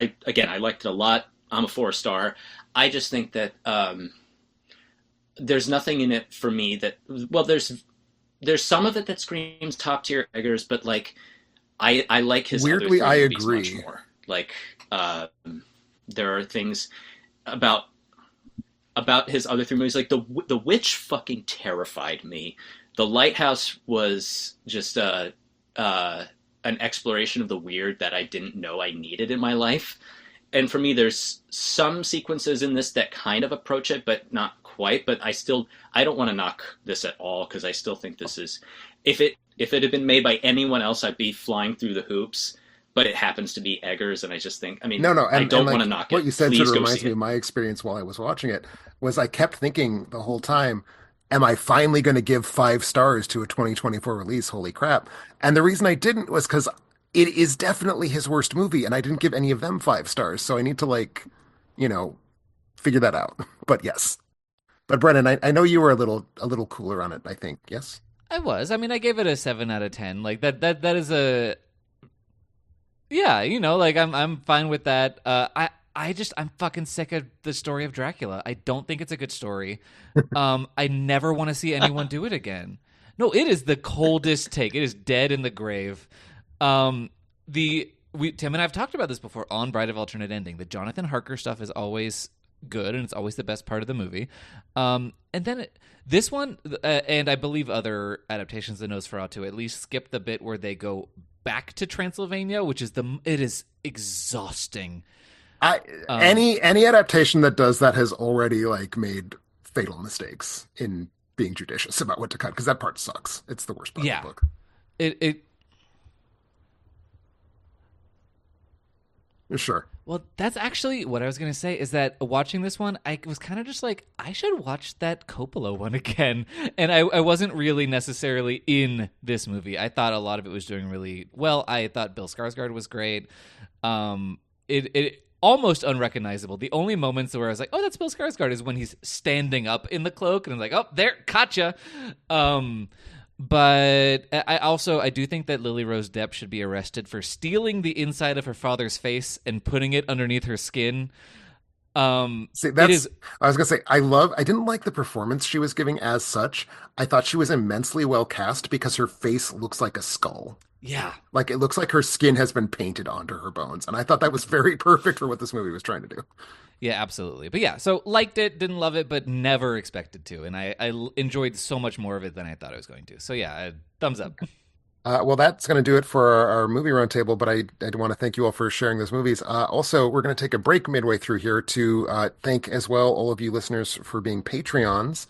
again, I liked it a lot. I'm a 4 star. I just think that there's nothing in it for me that, well, there's some of it that screams top tier Eggers, but like I like his other Weirdly, three I movies much agree. more. Like there are things about his other three movies. Like the Witch fucking terrified me. The Lighthouse was just an exploration of the weird that I didn't know I needed in my life. And for me, there's some sequences in this that kind of approach it, but not quite. But I don't want to knock this at all because I still think this is, if it had been made by anyone else, I'd be flying through the hoops. But it happens to be Eggers, and I just think, I mean, No, no, I and don't want like to knock what it. you said sort Please of go reminds see me it. of my experience while I was watching it, was I kept thinking the whole time, am I finally going to give 5 stars to a 2024 release? Holy crap. And the reason I didn't was because it is definitely his worst movie, and I didn't give any of them 5 stars. So I need to like, you know, figure that out. But yes. But Brennan, I know you were a little cooler on it, I think. Yes? I was. I mean, I gave it a 7 out of 10. Like that is a yeah. Like I'm fine with that. I'm fucking sick of the story of Dracula. I don't think it's a good story. I never want to see anyone do it again. No, it is the coldest take. It is dead in the grave. The we Tim and I've talked about this before on Bride of Alternate Ending. The Jonathan Harker stuff is always good and it's always the best part of the movie. And then this one, and I believe other adaptations of Nosferatu at least skip the bit where they go back to Transylvania, which is it is exhausting. I Um, any adaptation that does that has already like made fatal mistakes in being judicious about what to cut because that part sucks. It's the worst part of the yeah, book. it Sure. Well, that's actually what I was going to say is that watching this one, I was kind of just like, I should watch that Coppola one again. And I wasn't really necessarily in this movie. I thought a lot of it was doing really well. I thought Bill Skarsgård was great. It almost unrecognizable. The only moments where I was like, oh, that's Bill Skarsgård is when he's standing up in the cloak and I'm like, oh, there, gotcha. Um, but I do think that Lily Rose Depp should be arrested for stealing the inside of her father's face and putting it underneath her skin. See, It is, I was gonna say, I didn't like the performance she was giving as such. I thought she was immensely well cast because her face looks like a skull. yeah. Like it looks like her skin has been painted onto her bones. And I thought that was very perfect for what this movie was trying to do. Yeah, absolutely. But yeah, so liked it, didn't love it, but never expected to. And I enjoyed so much more of it than I thought I was going to. So yeah, thumbs up. Well, that's going to do it for our movie roundtable, but I want to thank you all for sharing those movies. Also, we're going to take a break midway through here to thank as well all of you listeners for being Patreons.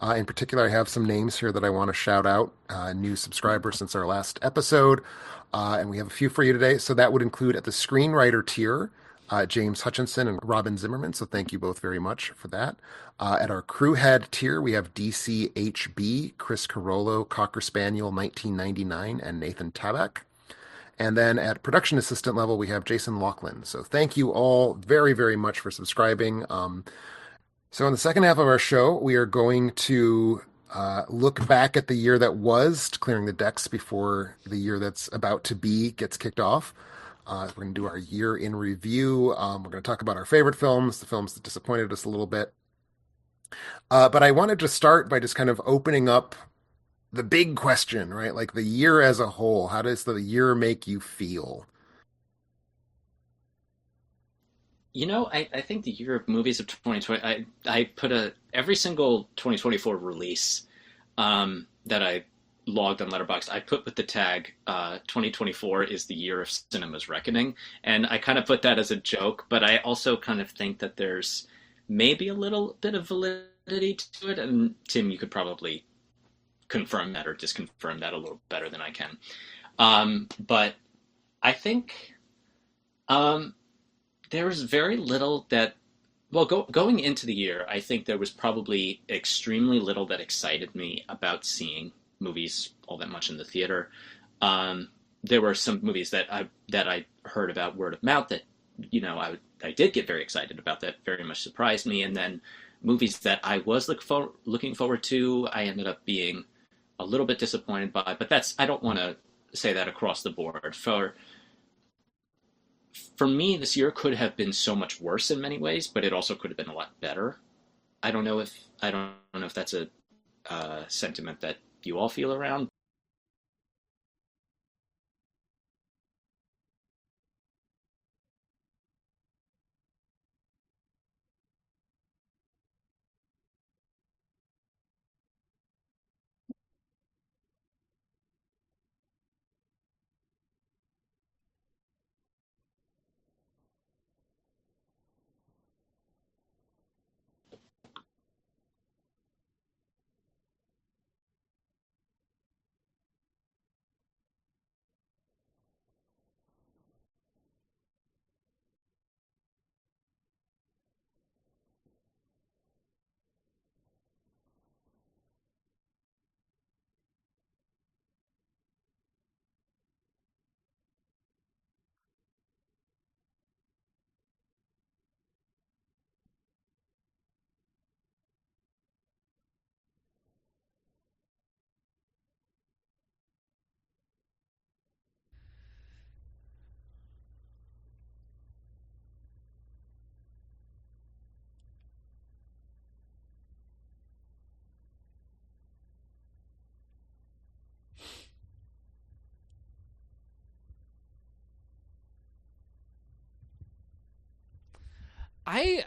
In particular, I have some names here that I want to shout out, new subscribers since our last episode, and we have a few for you today. So that would include at the screenwriter tier, James Hutchinson and Robin Zimmerman. So thank you both very much for that. At our crew head tier, we have DCHB, Chris Carollo, Cocker Spaniel 1999, and Nathan Tabak. And then at production assistant level, we have Jason Laughlin. So thank you all very, very much for subscribing. So in the second half of our show, we are going to look back at the year that was, clearing the decks before the year that's about to be gets kicked off. We're going to do our year in review. We're going to talk about our favorite films, the films that disappointed us a little bit. But I wanted to start by just kind of opening up the big question, right? Like the year as a whole. How does the year make you feel? I think the year of movies of 2020, I put every single 2024 release that I logged on Letterboxd, I put with the tag 2024 is the year of cinema's reckoning. And I kind of put that as a joke, but I also kind of think that there's maybe a little bit of validity to it. And Tim, you could probably confirm that or disconfirm that a little better than I can. But I think there was very little that, well, going into the year, I think there was probably extremely little that excited me about seeing movies all that much in the theater. There were some movies that I heard about word of mouth that I did get very excited about, that very much surprised me, and then movies that I was looking forward to, I ended up being a little bit disappointed by. But I don't want to say that across the board. For me, this year could have been so much worse in many ways, but it also could have been a lot better. I don't know if that's a sentiment that you all feel around.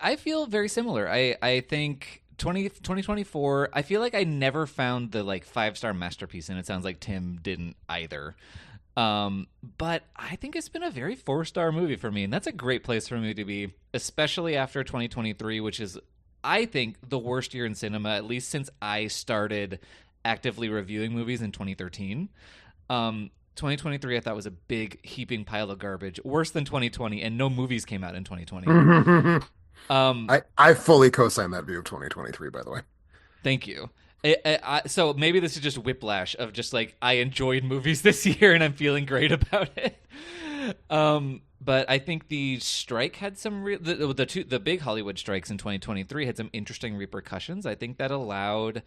I feel very similar. I think 2024, I feel like I never found the like 5-star masterpiece, and it sounds like Tim didn't either. But I think it's been a very 4-star movie for me, and that's a great place for me to be, especially after 2023, which is, I think, the worst year in cinema, at least since I started actively reviewing movies in 2013. 2023 I thought was a big heaping pile of garbage, worse than 2020, and no movies came out in 2020. I fully co-sign that view of 2023, by the way. Thank you. So maybe this is just whiplash of just like I enjoyed movies this year and I'm feeling great about it. But I think the strike had some the big Hollywood strikes in 2023 had some interesting repercussions. I think that allowed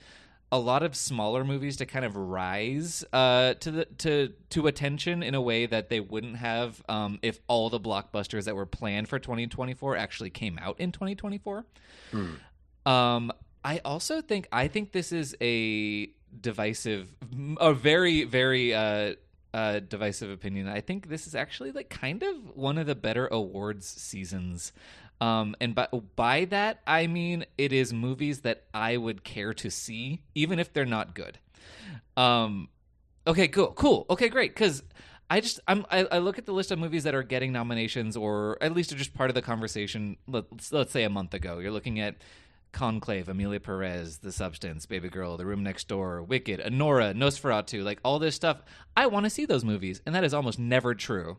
a lot of smaller movies to kind of rise to attention in a way that they wouldn't have if all the blockbusters that were planned for 2024 actually came out in 2024. Hmm. I think this is a very very divisive opinion. I think this is actually like kind of one of the better awards seasons. And by that, I mean it is movies that I would care to see, even if they're not good. Um, okay, cool. Okay, great. Because I look at the list of movies that are getting nominations, or at least are just part of the conversation. Let's say a month ago, you're looking at Conclave, Amelia Perez, The Substance, Baby Girl, The Room Next Door, Wicked, Anora, Nosferatu, like all this stuff. I want to see those movies, and that is almost never true.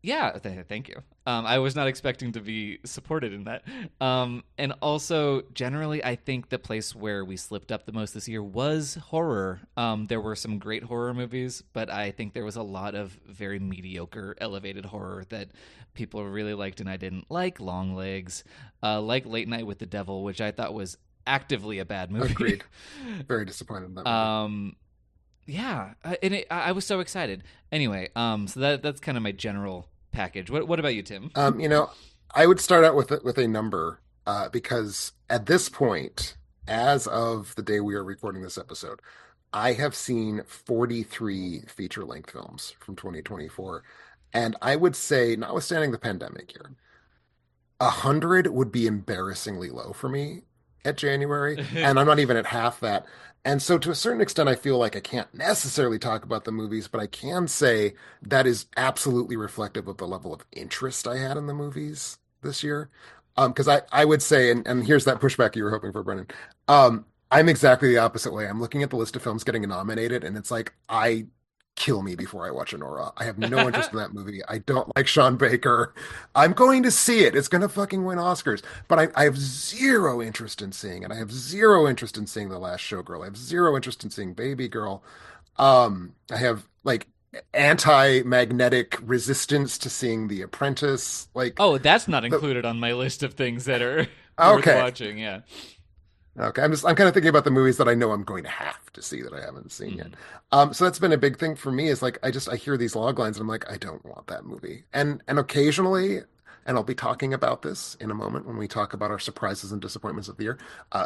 Yeah, thank you. I was not expecting to be supported in that. And also, generally, I think the place where we slipped up the most this year was horror. There were some great horror movies, but I think there was a lot of very mediocre, elevated horror that people really liked and I didn't like. Longlegs, like Late Night with the Devil, which I thought was actively a bad movie. Agreed. Very disappointed in that movie. Yeah, I was so excited. Anyway, so that's kind of my general package. What about you, Tim? I would start out with a number because at this point, as of the day we are recording this episode, I have seen 43 feature-length films from 2024, and I would say, notwithstanding the pandemic here, 100 would be embarrassingly low for me at January, and I'm not even at half that. And so, to a certain extent, I feel like I can't necessarily talk about the movies, but I can say that is absolutely reflective of the level of interest I had in the movies this year. Because I would say, and here's that pushback you were hoping for, Brennan. I'm exactly the opposite way. I'm looking at the list of films getting nominated, and it's like, kill me before I watch Anora. I have no interest in that movie. I don't like Sean Baker. I'm going to see it. It's going to fucking win Oscars. But I have zero interest in seeing it. I have zero interest in seeing The Last Showgirl. I have zero interest in seeing Baby Girl. I have like anti-magnetic resistance to seeing The Apprentice. Like, Oh, that's not included on my list of things that are worth okay. watching. Yeah. Okay, I'm kind of thinking about the movies that I know I'm going to have to see that I haven't seen yet. Mhm. So that's been a big thing for me is like I hear these log lines and I'm like, I don't want that movie. And occasionally, and I'll be talking about this in a moment when we talk about our surprises and disappointments of the year.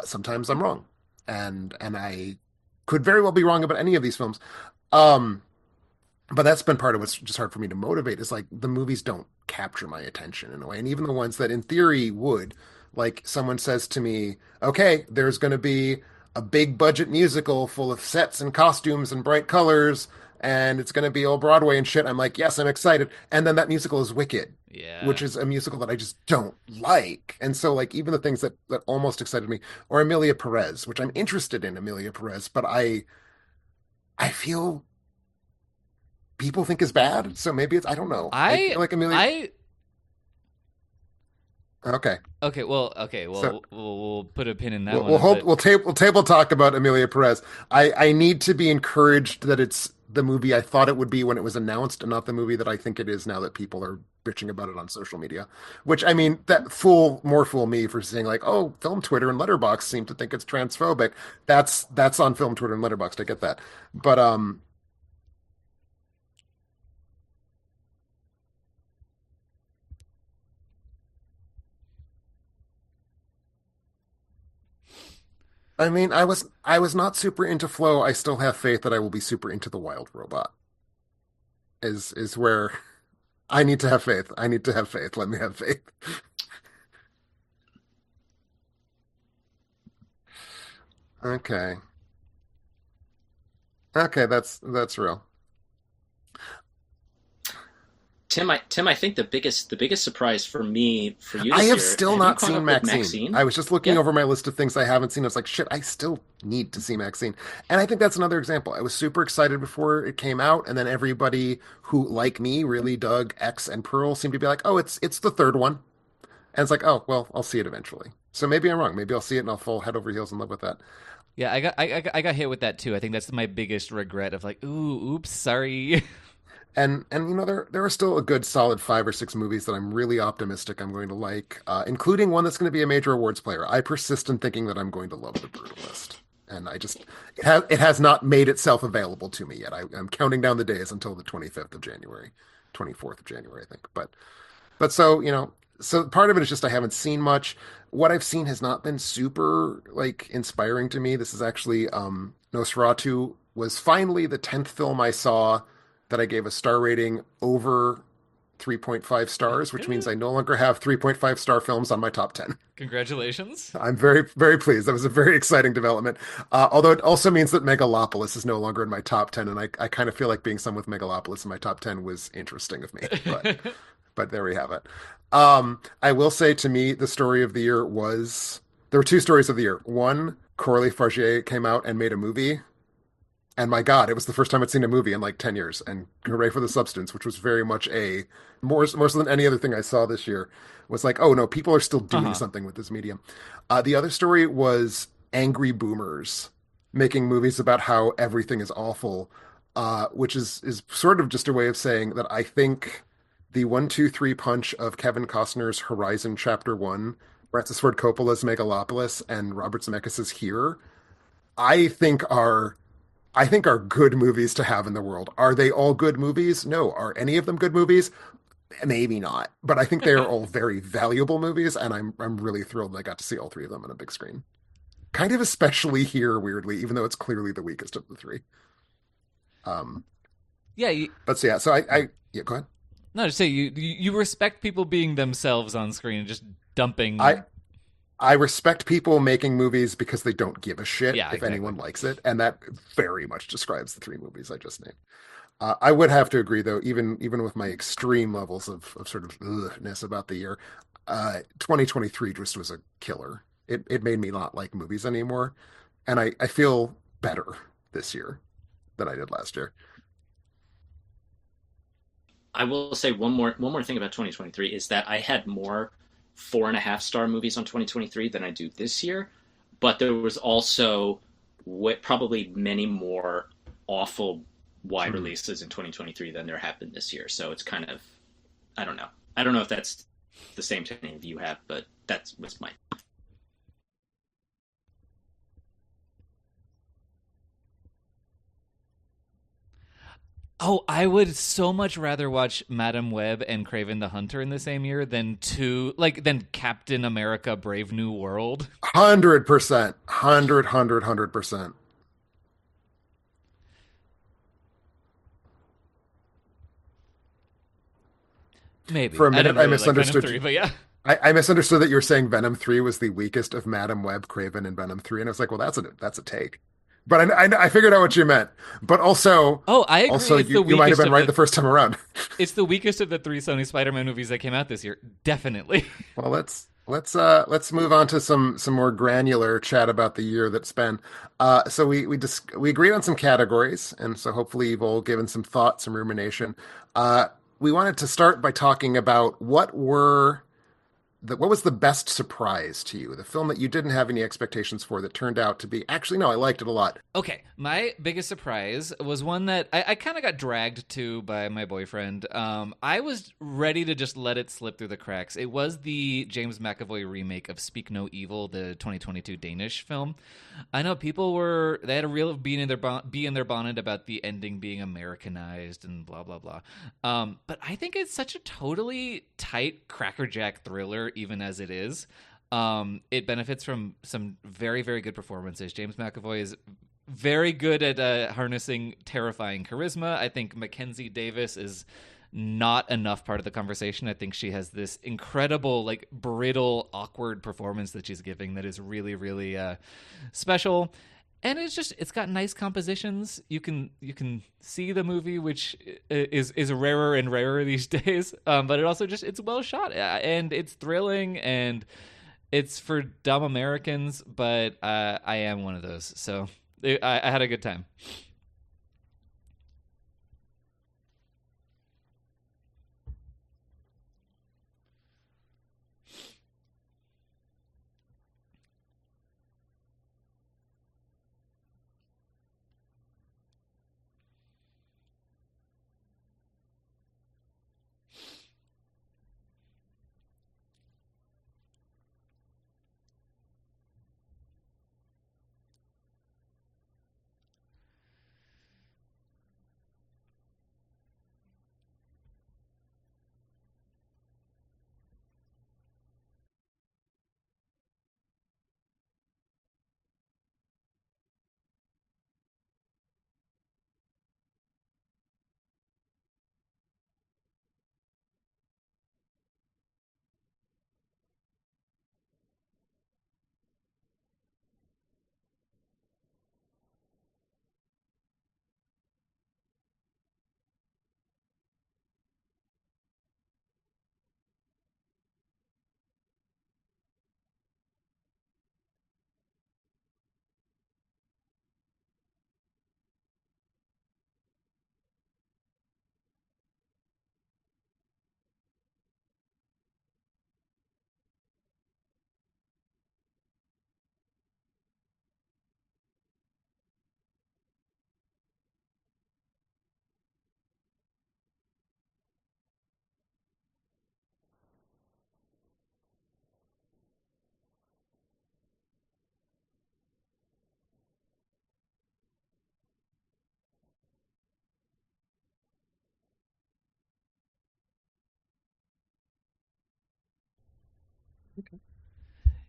Sometimes I'm wrong. And I could very well be wrong about any of these films. Um, but that's been part of what's just hard for me to motivate is like the movies don't capture my attention in a way. And even the ones that in theory would, like someone says to me, okay, there's going to be a big budget musical full of sets and costumes and bright colors, and it's going to be all Broadway and shit. I'm like, yes, I'm excited. And then that musical is Wicked, which Yeah. is a musical that I just don't like. And so like even the things that almost excited me, or Amelia Perez, which I'm interested in Amelia Perez, but I feel people think is bad. So maybe it's I don't know. I I feel like Amelia. I Okay, okay, well, so we'll put a pin in that we'll one, hold but we'll table talk about Amelia Perez. I need to be encouraged that it's the movie I thought it would be when it was announced, and not the movie that I think it is now that people are bitching about it on social media. Which I mean, that fool me for saying like, oh, film Twitter and Letterboxd seem to think it's transphobic. That's on film Twitter and Letterboxd. I get that, but I mean, I was not super into Flow. I still have faith that I will be super into the Wild Robot. Is where I need to have faith. I need to have faith. Let me have faith. Okay. Okay, that's real. Tim, I think the biggest surprise for me for you I this have year. still Have you not caught seen up with Maxine. Maxine? I was just looking Yeah. over my list of things I haven't seen. I was like, shit, I still need to see Maxine. And I think that's another example. I was super excited before it came out, and then everybody who, like me, really dug X and Pearl seemed to be like, oh, it's the third one. And it's like, oh, well, I'll see it eventually. So maybe I'm wrong. Maybe I'll see it and I'll fall head over heels in love with that. yeah, I got hit with that too. I think that's my biggest regret of like, ooh, oops, sorry. And there are still a good solid 5 or 6 movies that I'm really optimistic I'm going to like, including one that's going to be a major awards player. I persist in thinking that I'm going to love The Brutalist, and it has not made itself available to me yet. I'm counting down the days until the 25th of January, 24th of January, I think. But so part of it is just I haven't seen much. What I've seen has not been super like inspiring to me. This is actually Nosferatu was finally the 10th film I saw that I gave a star rating over 3.5 stars, which means I no longer have 3.5 star films on my top 10. Congratulations. I'm very, very pleased. That was a very exciting development. Although it also means that Megalopolis is no longer in my top 10, and I kind of feel like being some with Megalopolis in my top 10 was interesting of me. But there we have it. I will say to me, the story of the year was there were 2 stories of the year. One, Coralie Fargier came out and made a movie, and my God, it was the first time I'd seen a movie in like 10 years. And hooray for the substance, which was very much a more so than any other thing I saw this year was like, oh no, people are still doing Uh-huh. something with this medium. The other story was angry boomers making movies about how everything is awful, which is sort of just a way of saying that I think the 1, 2, 3 punch of Kevin Costner's Horizon Chapter One, Francis Ford Coppola's Megalopolis, and Robert Zemeckis' Here, I think are I think are good movies to have in the world. Are they all good movies? No. Are any of them good movies? Maybe not. But I think they are all very valuable movies, and I'm really thrilled that I got to see all 3 of them on a big screen. Kind of especially Here, weirdly, even though it's clearly the weakest of the 3. Um, Yeah, but so yeah, so I yeah, go ahead. no, just say you respect people being themselves on screen and just I dumping. I respect people making movies because they don't give a shit Yeah, if exactly. anyone likes it, and that very much describes the 3 movies I just named. I would have to agree, though, even with my extreme levels of sort of ness about the year, 2023 just was a killer. It made me not like movies anymore, and I feel better this year than I did last year. I will say one more thing about 2023 is that I had more 4.5 star movies on 2023 than I do this year, but there was also probably many more awful wide Hmm. releases in 2023 than there have been this year. So it's kind of I don't know. I don't know if that's the same to any of you have, but that's what's mine. Oh, I would so much rather watch Madam Web and Craven the Hunter in the same year than Captain America: Brave New World. 100%, 100%. For Maybe a I minute, didn't really like Venom 3, but yeah. I misunderstood that you were saying Venom 3 was the weakest of Madam Web, Craven, and Venom 3, and I was like, well, that's a take. But I figured out what you meant. But Oh, I agree. also It's the you might have weakest been of right the the first time around. it's the weakest of the 3 Sony Spider-Man movies that came out this year. Definitely. Well, let's move on to some more granular chat about the year that's been. So we agreed on some categories, and so hopefully you've all given some thought, some rumination. Uh, we wanted to start by talking about what was the best surprise to you? The film that you didn't have any expectations for that turned out to be actually no, I liked it a lot. Okay, my biggest surprise was one that I kind of got dragged to by my boyfriend. I was ready to just let it slip through the cracks. It was the James McAvoy remake of Speak No Evil, the 2022 Danish film. I know they had a real bee in their bonnet about the ending being Americanized and blah blah blah. But I think it's such a totally tight crackerjack thriller, even as it is. It benefits from some very, very good performances. James McAvoy is very good at harnessing terrifying charisma. I think Mackenzie Davis is not enough part of the conversation. I think she has this incredible, like brittle, awkward performance that she's giving that is really, really special. And it's got nice compositions. You can see the movie, which is rarer and rarer these days. But it also just it's well shot and it's thrilling and it's for dumb Americans. But I am one of those, so I had a good time.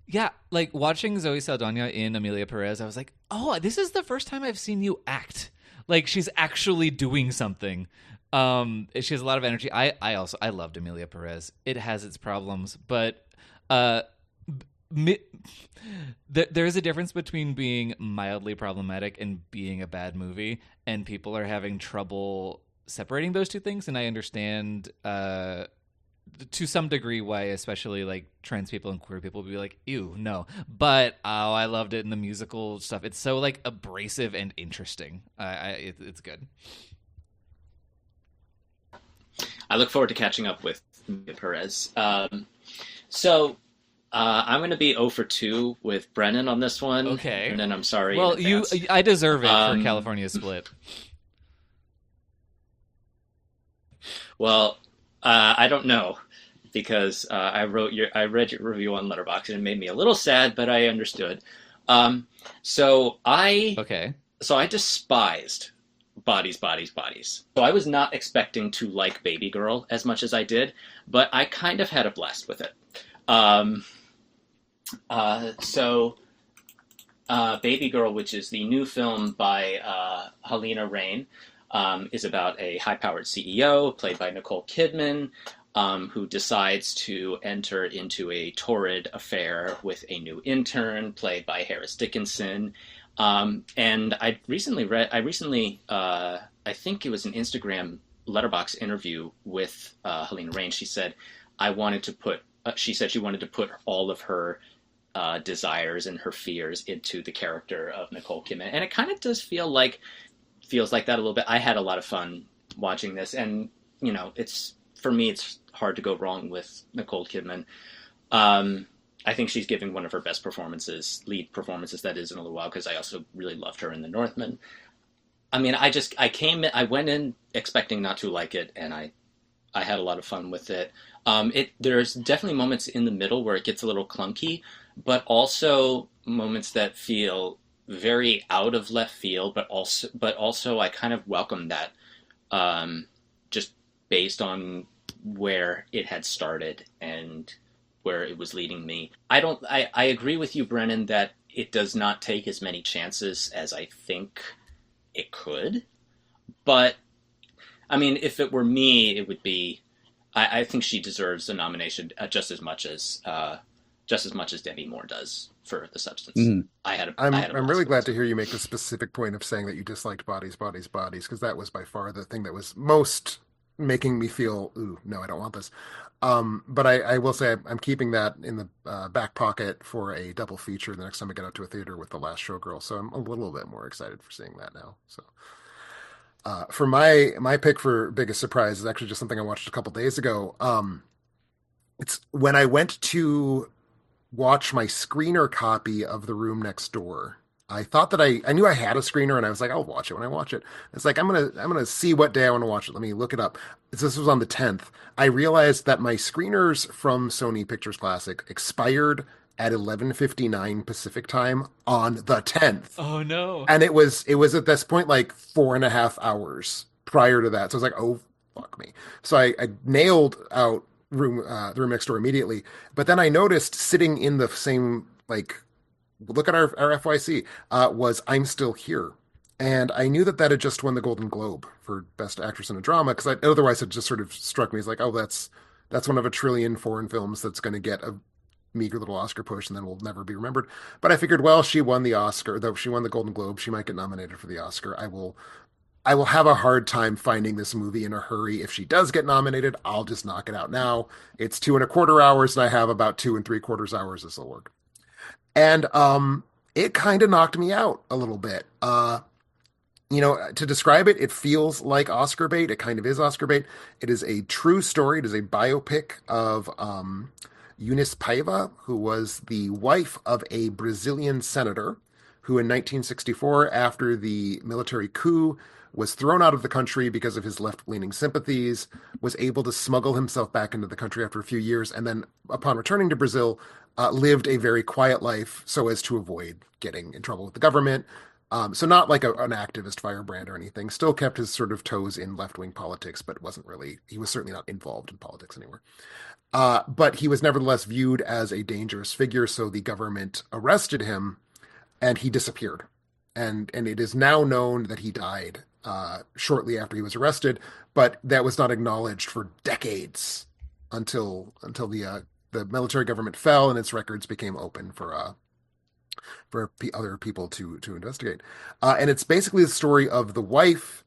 Yeah, like watching Zoe Saldana in Amelia Perez, I was like, oh, this is the first time I've seen you act. Like she's actually doing something. She has a lot of energy. I loved Amelia Perez. It has its problems, but uh, mi- there is a difference between being mildly problematic and being a bad movie, and people are having trouble separating those two things. And I understand to some degree why especially like trans people and queer people would be like ew no, but oh I loved it in the musical stuff. It's so like abrasive and interesting. It's good. I look forward to catching up with Perez. So I'm going to be 0 for 2 with Brennan on this one, Okay, and then I'm sorry in well you advance. I deserve it for Um, California Split. well, I don't know because I read your review on Letterboxd and it made me a little sad, but I understood. Um, so I Okay. so I despised Bodies, Bodies, Bodies. So I was not expecting to like Baby Girl as much as I did, but I kind of had a blast with it. Um, so Baby Girl, which is the new film by Helena Rain, is about a high-powered CEO played by Nicole Kidman, who decides to enter into a torrid affair with a new intern played by Harris Dickinson. And I recently, I think it was an Instagram letterbox interview with Helena Rain. She said, she said she wanted to put all of her desires and her fears into the character of Nicole Kidman, and it kind of does feels like that a little bit. I had a lot of fun watching this, and it's for me, it's hard to go wrong with Nicole Kidman. Um, I think she's giving one of her best lead performances that is in a little while because I also really loved her in The Northman. I mean, I went in expecting not to like it, and I had a lot of fun with it. There's definitely moments in the middle where it gets a little clunky, but also moments that feel very out of left field, but also I kind of welcome that, just based on where it had started and where it was leading me. I agree with you, Brennan, that it does not take as many chances as I think it could. But I mean, if it were me, it would be. I think she deserves a nomination just as much as Demi Moore does for The Substance. Mhm. I had a I'm blast really with glad this to one. hear you make the specific point of saying that you disliked Bodies, Bodies, Bodies, because that was by far the thing that was most making me feel, ooh, no, I don't want this. But I will say I'm keeping that in the back pocket for a double feature the next time I get out to a theater with The Last Showgirl. So I'm a little bit more excited for seeing that now. So for my pick for biggest surprise is actually just something I watched a couple days ago. It's when I went to watch my screener copy of The Room Next Door. I thought that I knew I had a screener and I was like, I'll watch it when I watch it. It's like I'm gonna see what day I want to watch it. Let me look it up. This was on the 10th. I realized that my screeners from Sony Pictures Classic expired at 11:59 Pacific time on the 10th. Oh no. And it was at this point like 4.5 hours prior to that. So I was like, oh fuck me. So I nailed out the room next door immediately. But then I noticed sitting in the same like look at our FYC was I'm Still Here. And I knew that had just won the Golden Globe for Best Actress in a Drama because otherwise it just sort of struck me as like, oh, that's one of a trillion foreign films that's going to get a meager little Oscar push and then will never be remembered. But I figured, well, she won the Oscar, though she won the Golden Globe, she might get nominated for the Oscar. I will have a hard time finding this movie in a hurry. If she does get nominated, I'll just knock it out now. It's 2.25 hours, and I have about 2.75 hours. This will work. And it kind of knocked me out a little bit. To describe it, it feels like Oscar bait. It kind of is Oscar bait. It is a true story. It is a biopic of Eunice Paiva, who was the wife of a Brazilian senator who in 1964, after the military coup, was thrown out of the country because of his left-leaning sympathies, was able to smuggle himself back into the country after a few years, and then upon returning to Brazil, lived a very quiet life so as to avoid getting in trouble with the government. So not like an activist firebrand or anything. Still kept his sort of toes in left-wing politics, but wasn't really. He was certainly not involved in politics anymore. But he was nevertheless viewed as a dangerous figure, so the government arrested him and he disappeared. And it is now known that he died shortly after he was arrested, but that was not acknowledged for decades until the military government fell and its records became open for other people to investigate. And it's basically the story of the wife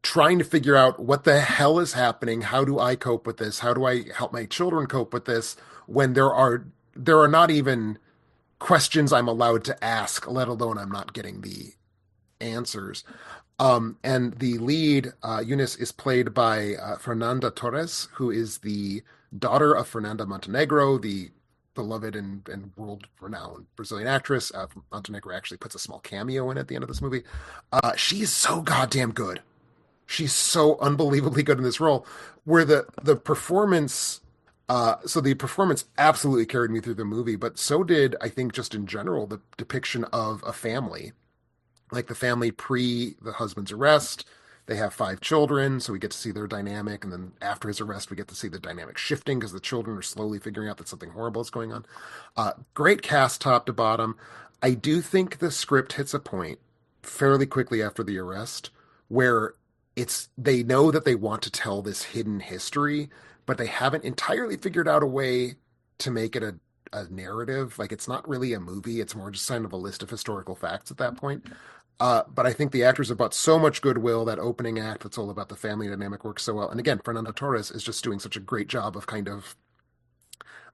trying to figure out what the hell is happening. How do I cope with this? How do I help my children cope with this when there are not even questions I'm allowed to ask, let alone I'm not getting the answers. And the lead, Eunice, is played by Fernanda Torres, who is the daughter of Fernanda Montenegro, the beloved and world-renowned Brazilian actress. Montenegro actually puts a small cameo in at the end of this movie. She's so goddamn good. She's so unbelievably good in this role, where the performance. So the performance absolutely carried me through the movie, but so did, I think, just in general, the depiction of a family, like the family pre the husband's arrest. They have 5 children, so we get to see their dynamic, and then after his arrest, we get to see the dynamic shifting because the children are slowly figuring out that something horrible is going on. Great cast, top to bottom. I do think the script hits a point fairly quickly after the arrest where they know that they want to tell this hidden history, but they haven't entirely figured out a way to make it a narrative. Like, it's not really a movie. It's more just kind of a list of historical facts at that point. But I think the actors have brought so much goodwill. That opening act that's all about the family dynamic works so well. And again, Fernando Torres is just doing such a great job of kind of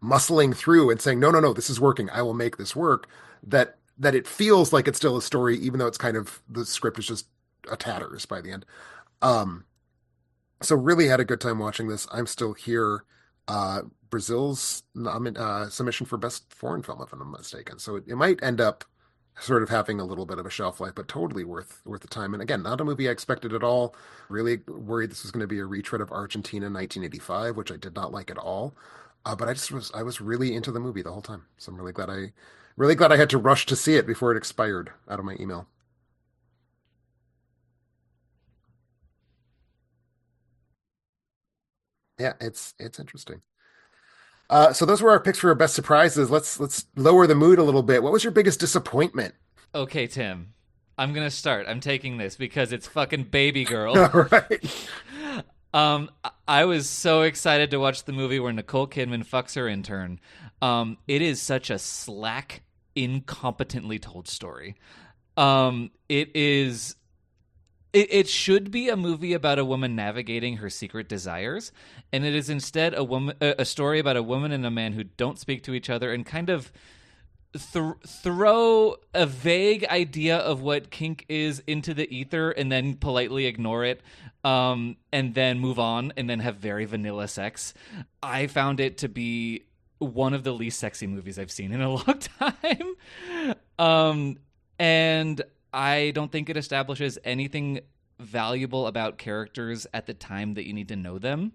muscling through and saying, no, no, no, this is working. I will make this work. That it feels like it's still a story, even though it's kind of the script is just a tatters by the end. Um, so really had a good time watching this. I'm still here. Brazil's submission for best foreign film, if I'm not mistaken. So it might end up sort of having a little bit of a shelf life, but totally worth the time. And again, not a movie I expected at all. Really worried this was going to be a retread of Argentina 1985, which I did not like at all. But I was really into the movie the whole time. So I'm really glad I had to rush to see it before it expired out of my email. Yeah, it's interesting. So those were our picks for our best surprises. Let's lower the mood a little bit. What was your biggest disappointment? Okay, Tim. I'm gonna start. I'm taking this because it's fucking Baby Girl. All right. I was so excited to watch the movie where Nicole Kidman fucks her intern. It is such a slack, incompetently told story. It is. It should be a movie about a woman navigating her secret desires, and it is instead a story about a woman and a man who don't speak to each other and kind of throw a vague idea of what kink is into the ether and then politely ignore it, and then move on and then have very vanilla sex. I found it to be one of the least sexy movies I've seen in a long time. And I don't think it establishes anything valuable about characters at the time that you need to know them,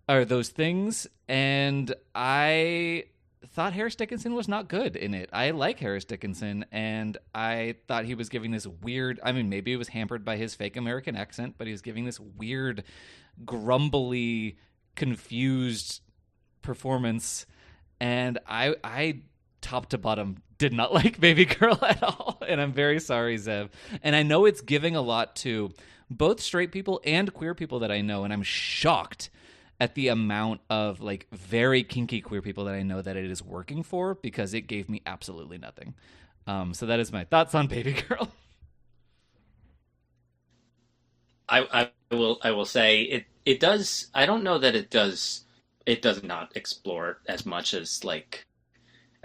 or those things. And I thought Harris Dickinson was not good in it. I like Harris Dickinson, and I thought he was giving this weird, I mean, maybe it was hampered by his fake American accent, but he was giving this weird, grumbly, confused performance. And I top to bottom did not like Baby Girl at all, and I'm very sorry, Zev. And I know it's giving a lot to both straight people and queer people that I know, and I'm shocked at the amount of like very kinky queer people that I know that it is working for, because it gave me absolutely nothing. So that is my thoughts on Baby Girl. I will say it does. I don't know that it does. It does not explore as much as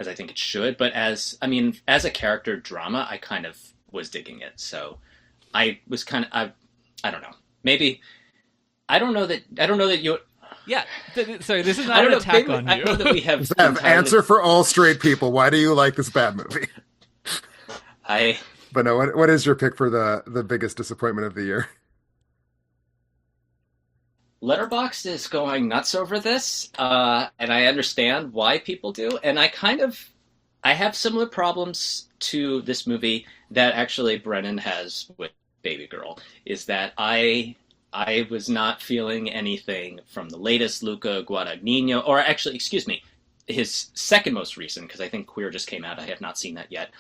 I think it should, but as a character drama, I kind of was digging it. So I was kind of I don't know. Maybe I don't know that you. Yeah, sorry, this is not an attack on you. I know that we have Zev, answer for all straight people. Why do you like this bad movie? I But no, what is your pick for the biggest disappointment of the year? Letterboxd is going nuts over this, and I understand why people do. And I kind of I have similar problems to this movie that actually Brennan has with Baby Girl. Is that I was not feeling anything from the latest Luca Guadagnino, or actually, excuse me, his second most recent, because I think Queer just came out. I have not seen that yet.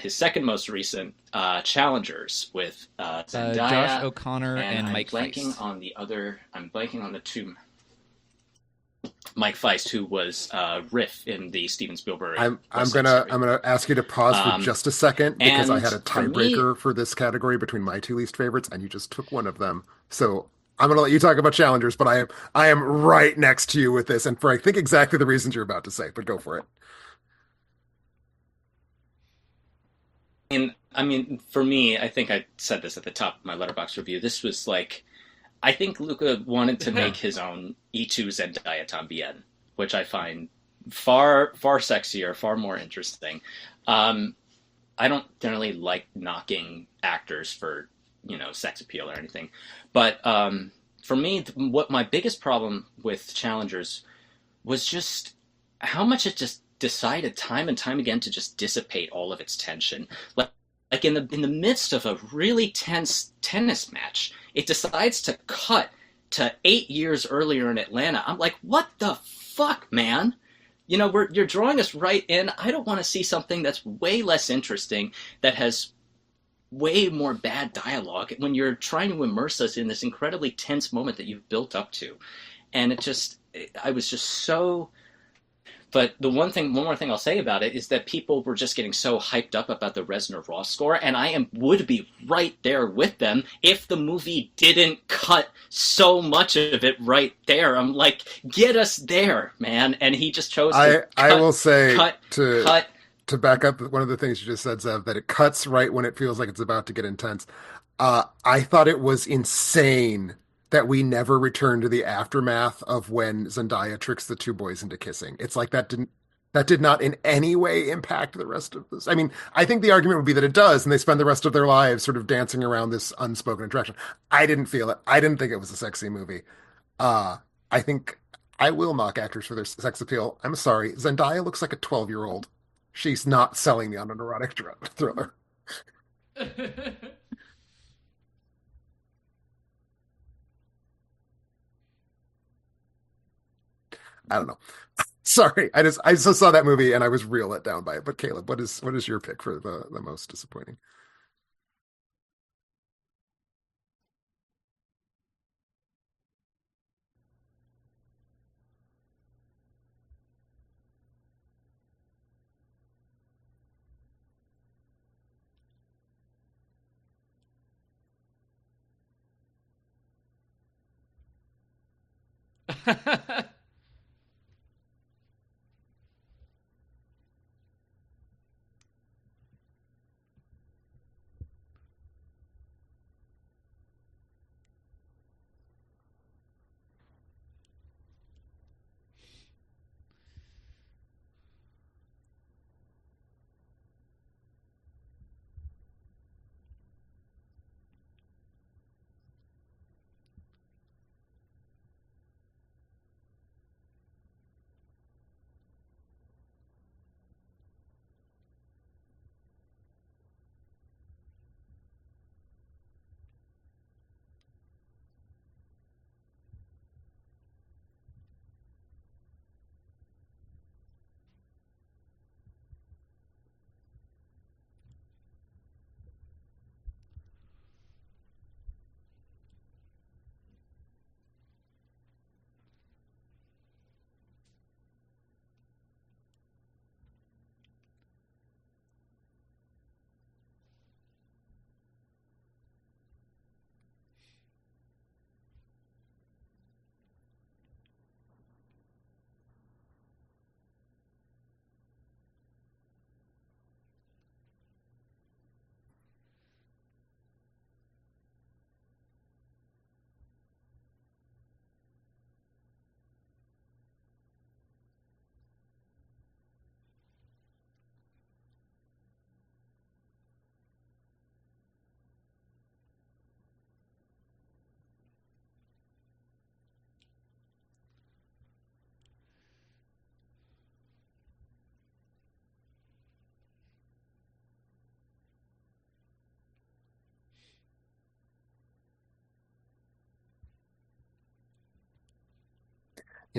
His second most recent, Challengers, with Josh Zendaya, O'Connor and and Mike Feist. I'm blanking on the two. Mike Feist, who was Riff in the Steven Spielberg I'm West Side gonna Story. I'm gonna ask you to pause for Um, just a second because I and had a for me, tiebreaker for this category between my two least favorites, and you just took one of them. So I'm gonna let you talk about challengers, but I am right next to you with this, and for I think exactly the reasons you're about to say. But go for it. I mean, for me, I think I said this at the top of my Letterboxd review. This was like, I think Luca wanted to make his own E2 Zendaya Tambien, which I find far sexier, far more interesting. Um, I don't generally like knocking actors for sex appeal or anything, but for me, what my biggest problem with Challengers was just how much it just decided time and time again to just dissipate all of its tension. Like in the midst of a really tense tennis match, it decides to cut to 8 years earlier in Atlanta. I'm like, what the fuck, man? You're drawing us right in. I don't want to see something that's way less interesting, that has way more bad dialogue when you're trying to immerse us in this incredibly tense moment that you've built up to. And I was just so. But one more thing I'll say about it is that people were just getting so hyped up about the Reznor Ross score, and would be right there with them if the movie didn't cut so much of it right there. I'm like, get us there, man, and he just chose to I will say cut, cut. to back up one of the things you just said, Zev, that it cuts right when it feels like it's about to get intense. I thought it was insane that we never returned to the aftermath of when Zendaya tricks the two boys into kissing. It's like that did not in any way impact the rest of this. I mean, I think the argument would be that it does, and they spend the rest of their lives sort of dancing around this unspoken attraction. I didn't feel it. I didn't think it was a sexy movie. Uh, I think I will knock actors for their sex appeal. I'm sorry. Zendaya looks like a 12-year-old. She's not selling me on an erotic thriller. I don't know. Sorry, I just saw that movie and I was real let down by it. But Caleb, what is your pick for the most disappointing?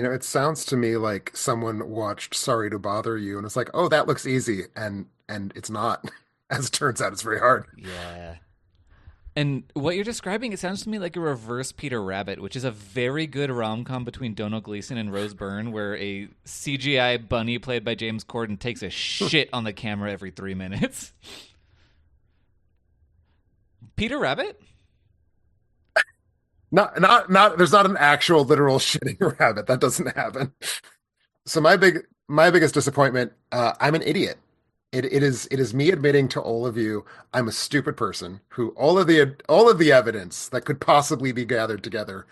It sounds to me like someone watched Sorry to Bother You and it's like, "Oh, that looks easy." And it's not. As it turns out, it's very hard. Yeah. And what you're describing, it sounds to me like a reverse Peter Rabbit, which is a very good rom com between Donald Gleason and Rose Byrne, where a CGI bunny played by James Corden takes a shit on the camera every 3 minutes. Peter Rabbit? Not there's not an actual literal shitting rabbit. That doesn't happen. So my biggest disappointment, I'm an idiot. It is me admitting to all of you I'm a stupid person who all of the evidence that could possibly be gathered together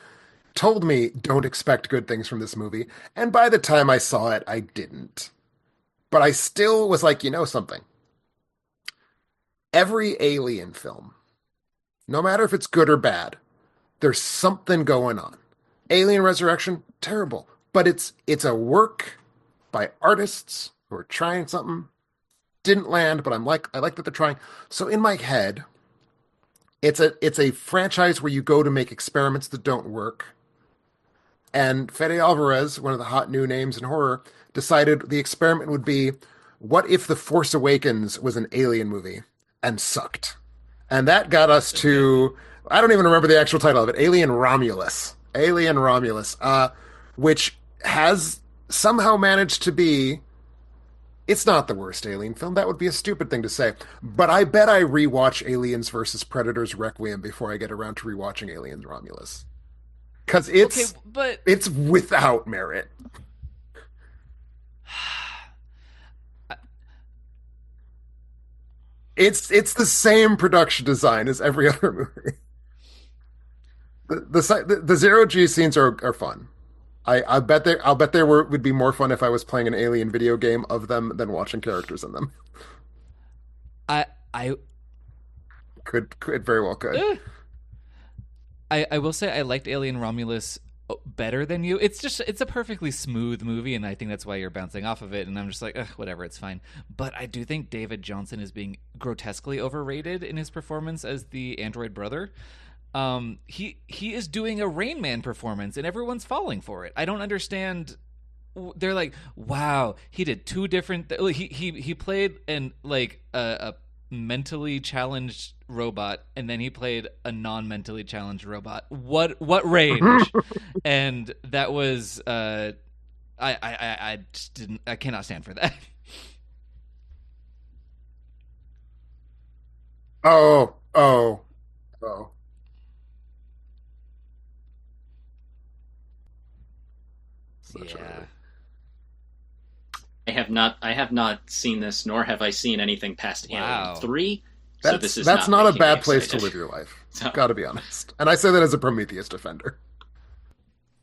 told me don't expect good things from this movie. And by the time I saw it, I didn't. But I still was like, you know something? Every alien film, no matter if it's good or bad, there's something going on. Alien Resurrection, terrible. But it's a work by artists who are trying something. Didn't land, but I like that they're trying. So in my head, it's a franchise where you go to make experiments that don't work. And Fede Alvarez, one of the hot new names in horror, decided the experiment would be what if The Force Awakens was an alien movie and sucked? And that got us to, I don't even remember the actual title of it, Alien Romulus. Alien Romulus, which has somehow managed to be, it's not the worst alien film. That would be a stupid thing to say. But I bet I rewatch Aliens versus Predators Requiem before I get around to rewatching Aliens Romulus. Because Okay, but it's without merit. It's the same production design as every other movie. The zero G scenes are fun. I'll bet they would be more fun if I was playing an alien video game of them than watching characters in them. I I Could very well could. eh, I will say I liked Alien Romulus better than you. It's a perfectly smooth movie, and I think that's why you're bouncing off of it. And I'm just like, ugh, whatever, it's fine. But I do think David Johnson is being grotesquely overrated in his performance as the android brother. He is doing a Rain Man performance, and everyone's falling for it. I don't understand. They're like, wow, he did two different. He played an like a mentally challenged robot, and then he played a non-mentally challenged robot. What range? And that was I just didn't, I cannot stand for that. Oh, oh, oh. Such a Yeah. movie. I have not seen this, nor have I seen anything past Alien Wow. 3. So this is That's not not a making me bad place to excited. live your life. So Got to be honest. And I say that as a Prometheus defender.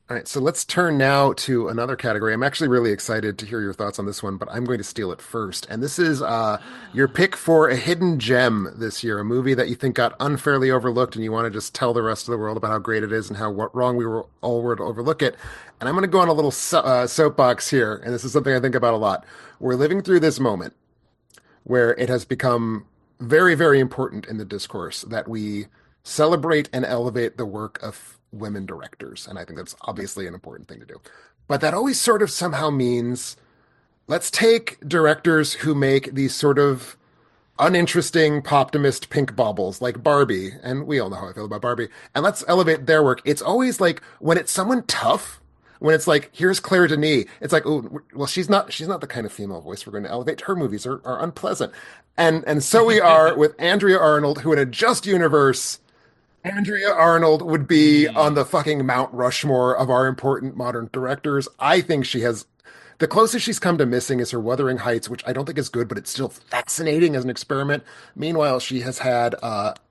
All right, so let's turn now to another category. I'm actually really excited to hear your thoughts on this one, but I'm going to steal it first. And this is your pick for a hidden gem this year, a movie that you think got unfairly overlooked, and you want to just tell the rest of the world about how great it is and how wrong we were all were to overlook it. And I'm going to go on a little soapbox here, and this is something I think about a lot. We're living through this moment where it has become very, very important in the discourse that we celebrate and elevate the work of women directors. And I think that's obviously an important thing to do. But that always sort of somehow means let's take directors who make these sort of uninteresting poptimist pink baubles like Barbie, and we all know how I feel about Barbie, and let's elevate their work. It's always like when it's someone tough, when it's like here's Claire Denis, it's like, oh well, she's not the kind of female voice we're going to elevate. Her movies are unpleasant. And so we are with Andrea Arnold, who in a just universe, Andrea Arnold would be on Mm. the fucking Mount Rushmore of our important modern directors. I think she has the closest she's come to missing is her Wuthering Heights, which I don't think is good, but it's still fascinating as an experiment. Meanwhile, she has had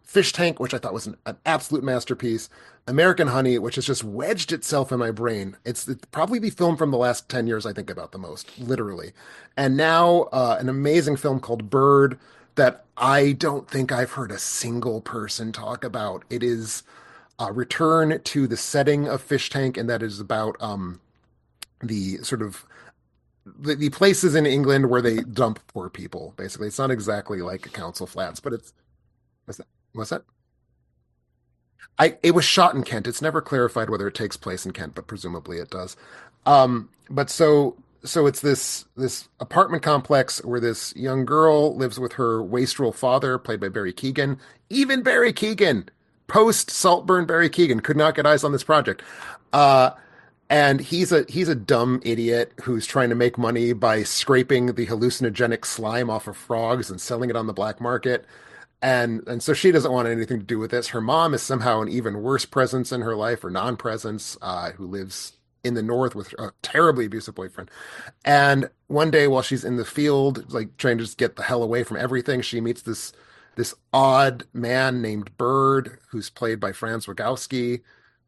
Fish Tank, which I thought was an absolute masterpiece. American Honey, which has just wedged itself in my brain. It's probably the film from the last 10 years I think about the most, literally. And now an amazing film called Bird that I don't think I've heard a single person talk about. It is a return to the setting of Fish Tank, and that is about the sort of the places in England where they dump poor people. Basically, it's not exactly like a council flats, but it's what's that? What's that? It was shot in Kent. It's never clarified whether it takes place in Kent, but presumably it does. But so it's this apartment complex where this young girl lives with her wastrel father, played by Barry Keoghan. Even Barry Keoghan, post Saltburn Barry Keoghan, could not get eyes on this project. Uh, and he's a dumb idiot who's trying to make money by scraping the hallucinogenic slime off of frogs and selling it on the black market. And so she doesn't want anything to do with this. Her mom is somehow an even worse presence in her life, or non-presence, who lives in the north with a terribly abusive boyfriend. And one day, while she's in the field, like trying to just get the hell away from everything, she meets this odd man named Bird, who's played by Franz Rogowski,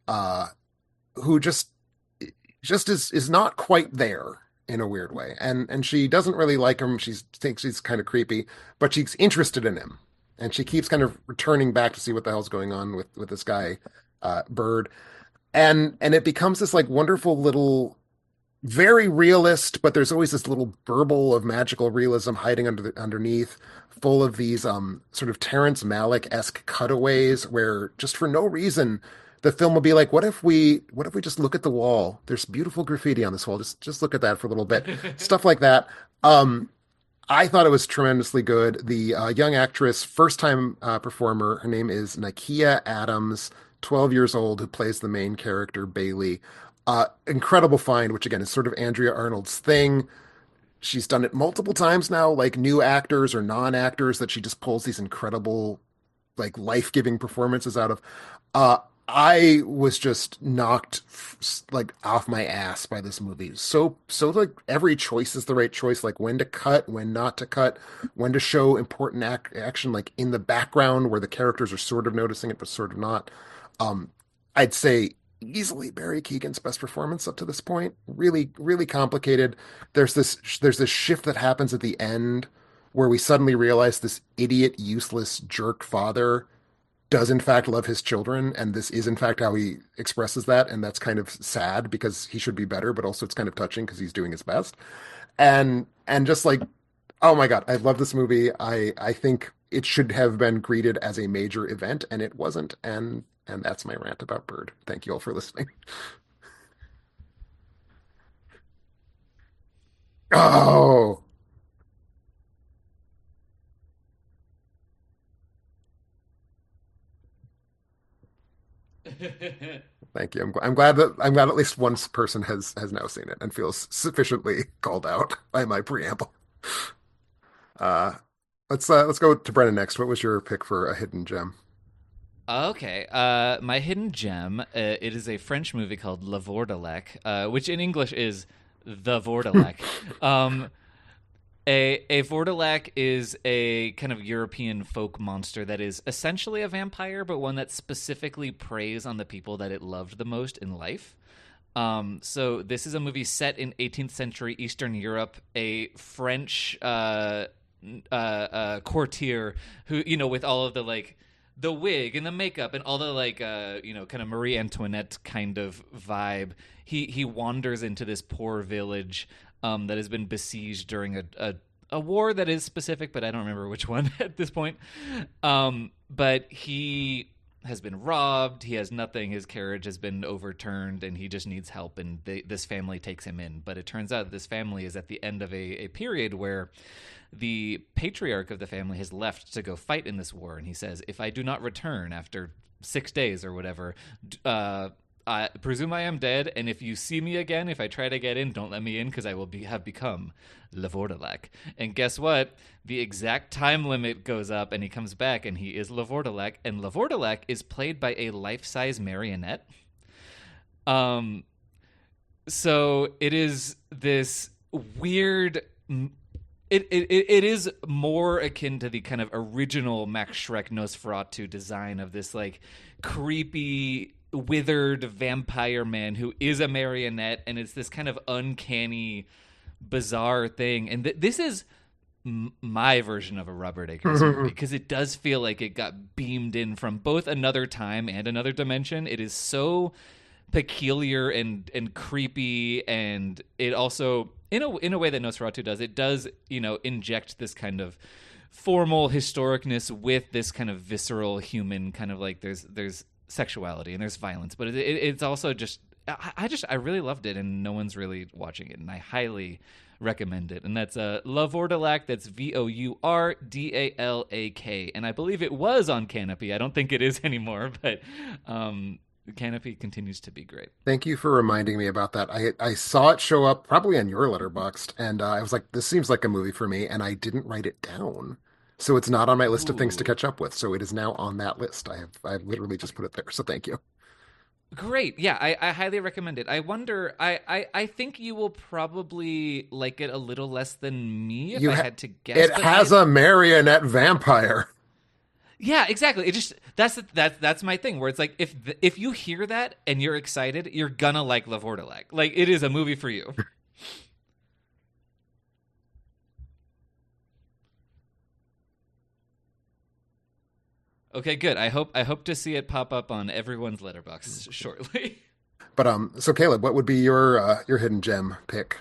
uh, who just is not quite there in a weird way. And she doesn't really like him. She thinks he's kind of creepy, but she's interested in him. And she keeps kind of returning back to see what the hell's going on with this guy, Bird. And it becomes this like wonderful little, very realist, but there's always this little burble of magical realism hiding underneath, full of these sort of Terrence Malick-esque cutaways where just for no reason the film will be like, what if we just look at the wall? There's beautiful graffiti on this wall. Just look at that for a little bit. Stuff like that. I thought it was tremendously good. The young actress, first time performer, her name is Nakia Adams, 12 years old, who plays the main character, Bailey. Incredible find, which again is sort of Andrea Arnold's thing. She's done it multiple times now, like new actors or non-actors that she just pulls these incredible, like life-giving performances out of. Uh, I was just knocked like off my ass by this movie. So like every choice is the right choice, like when to cut, when not to cut, when to show important action like in the background where the characters are sort of noticing it but sort of not. Um, I'd say easily Barry Keoghan's best performance up to this point. Really, really complicated. There's this shift that happens at the end where we suddenly realize this idiot, useless jerk father does in fact love his children, and this is in fact how he expresses that, and that's kind of sad because he should be better, but also it's kind of touching because he's doing his best. And just like, oh my God, I love this movie. I think it should have been greeted as a major event, and it wasn't. And that's my rant about Bird. Thank you all for listening. Oh, thank you. I'm glad at least one person has now seen it and feels sufficiently called out by my preamble. Uh, let's go to Brennan next. What was your pick for a hidden gem? Okay, my hidden gem. It is a French movie called Le Vordelec, which in English is the Vordelec. Um, a Vordelec is a kind of European folk monster that is essentially a vampire, but one that specifically preys on the people that it loved the most in life. So this is a movie set in 18th century Eastern Europe. A French courtier who, with all of the like the wig and the makeup and all the like kind of Marie Antoinette kind of vibe. He wanders into this poor village that has been besieged during a war that is specific, but I don't remember which one at this point. But he has been robbed. He has nothing. His carriage has been overturned, and he just needs help. And this family takes him in. But it turns out this family is at the end of a period where the patriarch of the family has left to go fight in this war. And he says, if I do not return after 6 days or whatever, I presume I am dead, and if you see me again, if I try to get in, don't let me in because I will have become Le Vordelec. And guess what? The exact time limit goes up, and he comes back, and he is Le Vordelec, and Le Vordelec is played by a life-size marionette. So it is this weird. It is more akin to the kind of original Max Schreck Nosferatu design of this like creepy withered vampire man who is a marionette, and it's this kind of uncanny bizarre thing. And this is my version of a Robert Eggers movie because it does feel like it got beamed in from both another time and another dimension. It is so peculiar and creepy, and it also in a way that Nosferatu does, it does inject this kind of formal historicness with this kind of visceral human kind of like there's sexuality and there's violence, but it's also just I really loved it, and no one's really watching it, and I highly recommend it. And that's Vourdalak. That's Vourdalak, and I believe it was on Canopy. I don't think it is anymore, but Canopy continues to be great. Thank you for reminding me about that. I saw it show up probably on your Letterboxd, and I was like, this seems like a movie for me, and I didn't write it down. So it's not on my list of things to Ooh, catch up with. So it is now on that list. I've literally just put it there. So thank you. great. Yeah, I highly recommend it. I wonder, I think you will probably like it a little less than me if You I ha had to guess, It but has a marionette vampire. yeah, exactly. It just that's my thing. Where it's like if you hear that and you're excited, you're gonna like Lavordelak. Like it is a movie for you. Okay, good. I hope to see it pop up on everyone's letterbox shortly. But so Caleb, what would be your hidden gem pick?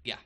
Yeah.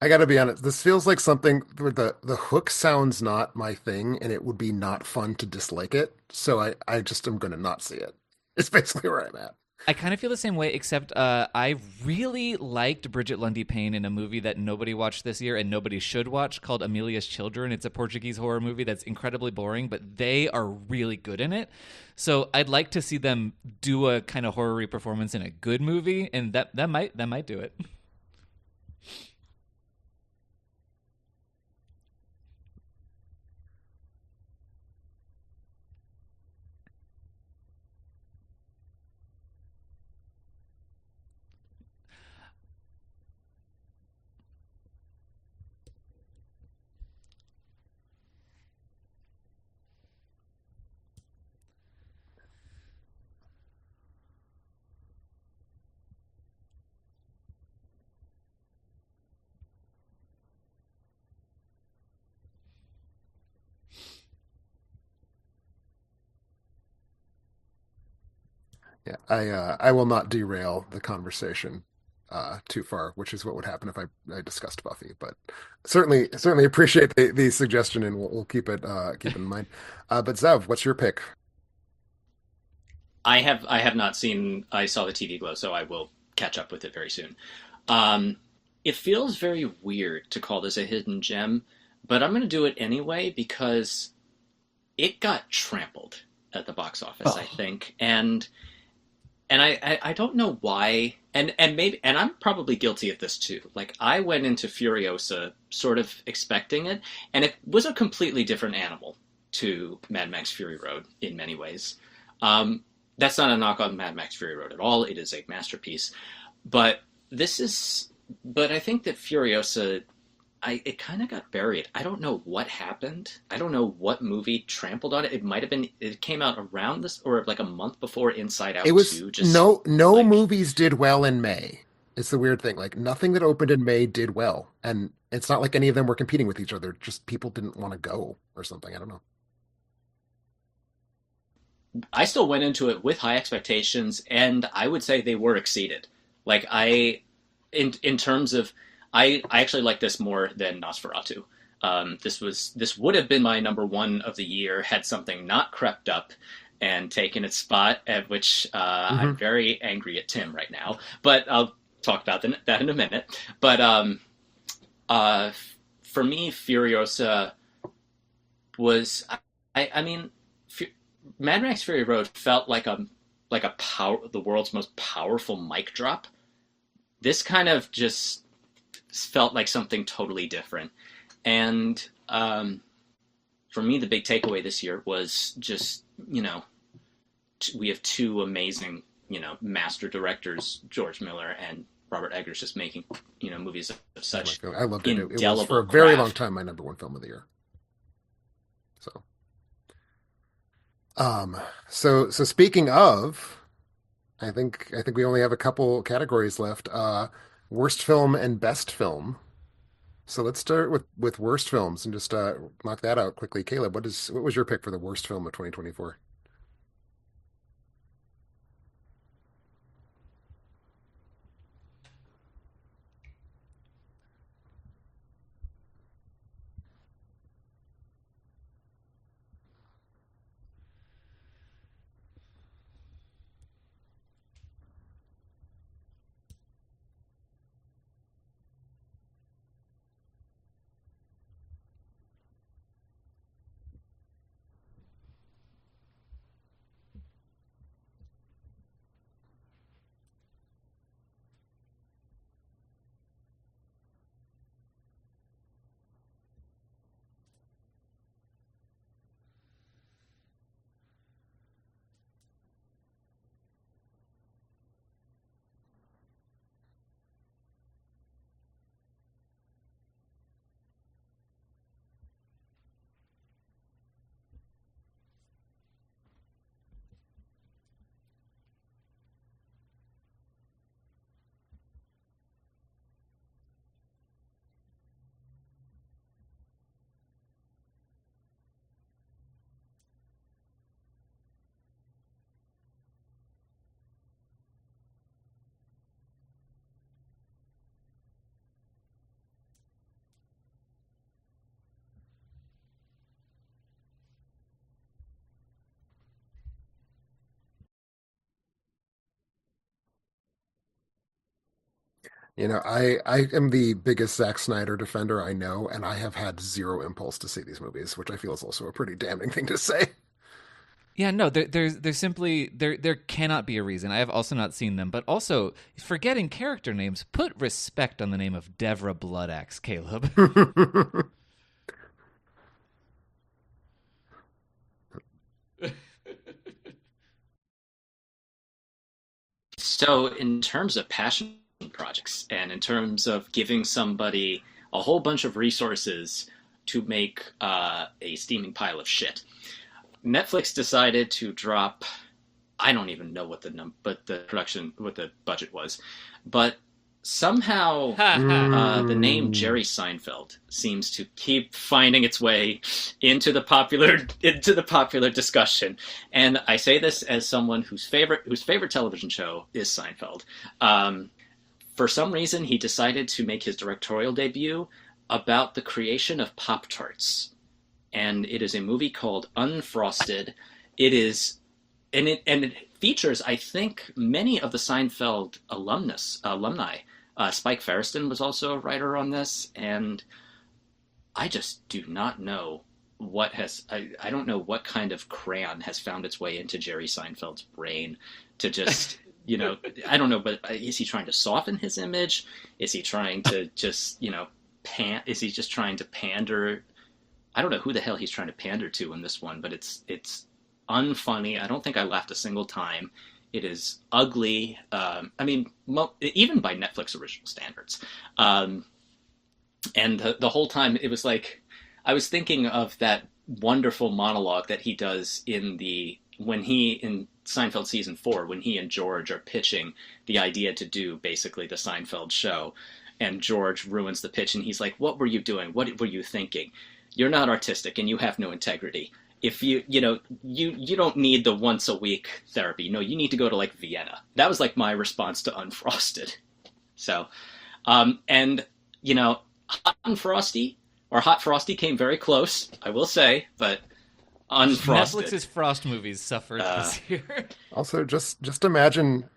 I got to be honest. This feels like something where the hook sounds not my thing, and it would be not fun to dislike it. So I just am going to not see it. It's basically where I'm at. I kind of feel the same way, except I really liked Bridget Lundy Payne in a movie that nobody watched this year and nobody should watch called Amelia's Children. It's a Portuguese horror movie that's incredibly boring, but they are really good in it. So I'd like to see them do a kind of horror performance in a good movie, and that might do it. Yeah, I will not derail the conversation too far, which is what would happen if I discussed Buffy. But certainly appreciate the suggestion, and we'll keep it in mind. But Zev, what's your pick? I have not seen. I saw the TV Glow, so I will catch up with it very soon. Um, it feels very weird to call this a hidden gem, but I'm going to do it anyway because it got trampled at the box office, I Oh, think, and I don't know why, and maybe, and I'm probably guilty of this too. Like I went into Furiosa sort of expecting it, and it was a completely different animal to Mad Max Fury Road in many ways. Um, that's not a knock on Mad Max Fury Road at all. It is a masterpiece, but this is, but I think that Furiosa, it kind of got buried. I don't know what happened. I don't know what movie trampled on it. It might have been. It came out around this, or like a month before Inside It Out was 2. Just no like movies did well in May. It's the weird thing. Like nothing that opened in May did well, and it's not like any of them were competing with each other. Just people didn't want to go or something. I don't know. I still went into it with high expectations, and I would say they were exceeded. Like in terms of, I actually like this more than Nosferatu. This would have been my number one of the year had something not crept up and taken its spot. At which I'm Hmm. very angry at Tim right now, but I'll talk about that in a minute. But uh, for me, Furiosa was, I mean, Mad Max Fury Road felt like a power, the world's most powerful mic drop. This kind of just felt like something totally different. And for me, the big takeaway this year was just, we have two amazing, master directors, George Miller and Robert Eggers, just making, movies of Yeah, my such film. I loved it. It was for indelible a very long craft. time my number one film of the year. So, so speaking of, I think we only have a couple categories left. Worst film and best film. So let's start with worst films and just knock that out quickly. Caleb, what was your pick for the worst film of 2024? I am the biggest Zack Snyder defender I know, and I have had zero impulse to see these movies, which I feel is also a pretty damning thing to say. yeah, no, there's simply there cannot be a reason. I have also not seen them, but also forgetting character names. Put respect on the name of Devra Bloodaxe, Caleb. So, in terms of passion projects and in terms of giving somebody a whole bunch of resources to make a steaming pile of shit, Netflix decided to drop. I don't even know what the production, what the budget was, but somehow the name Mm. Jerry Seinfeld seems to keep finding its way into the popular discussion. And I say this as someone whose favorite television show is Seinfeld. For some reason, he decided to make his directorial debut about the creation of Pop Tarts, and it is a movie called Unfrosted. It is, and it features, I think, many of the Seinfeld alumni. Spike Feresten was also a writer on this, and I just do not know I don't know what kind of crayon has found its way into Jerry Seinfeld's brain to just I don't know, but is he trying to soften his image? Is he trying to just is he just trying to pander? I don't know who the hell he's trying to pander to in this one, but it's unfunny. I don't think I laughed a single time. It is ugly. I mean, even by Netflix original standards. And the whole time it was like I was thinking of that wonderful monologue that he does in Seinfeld season 4, when he and George are pitching the idea to do basically the Seinfeld show, and George ruins the pitch, and he's like, "What were you doing? What were you thinking? You're not artistic, and you have no integrity. If you don't need the once a week therapy. No, you need to go to like Vienna." That was like my response to Unfrosted. So, and Hot and Frosty or Hot Frosty came very close, I will say, but Unfrosted. Netflix's Frost movies suffered this year. Also, just imagine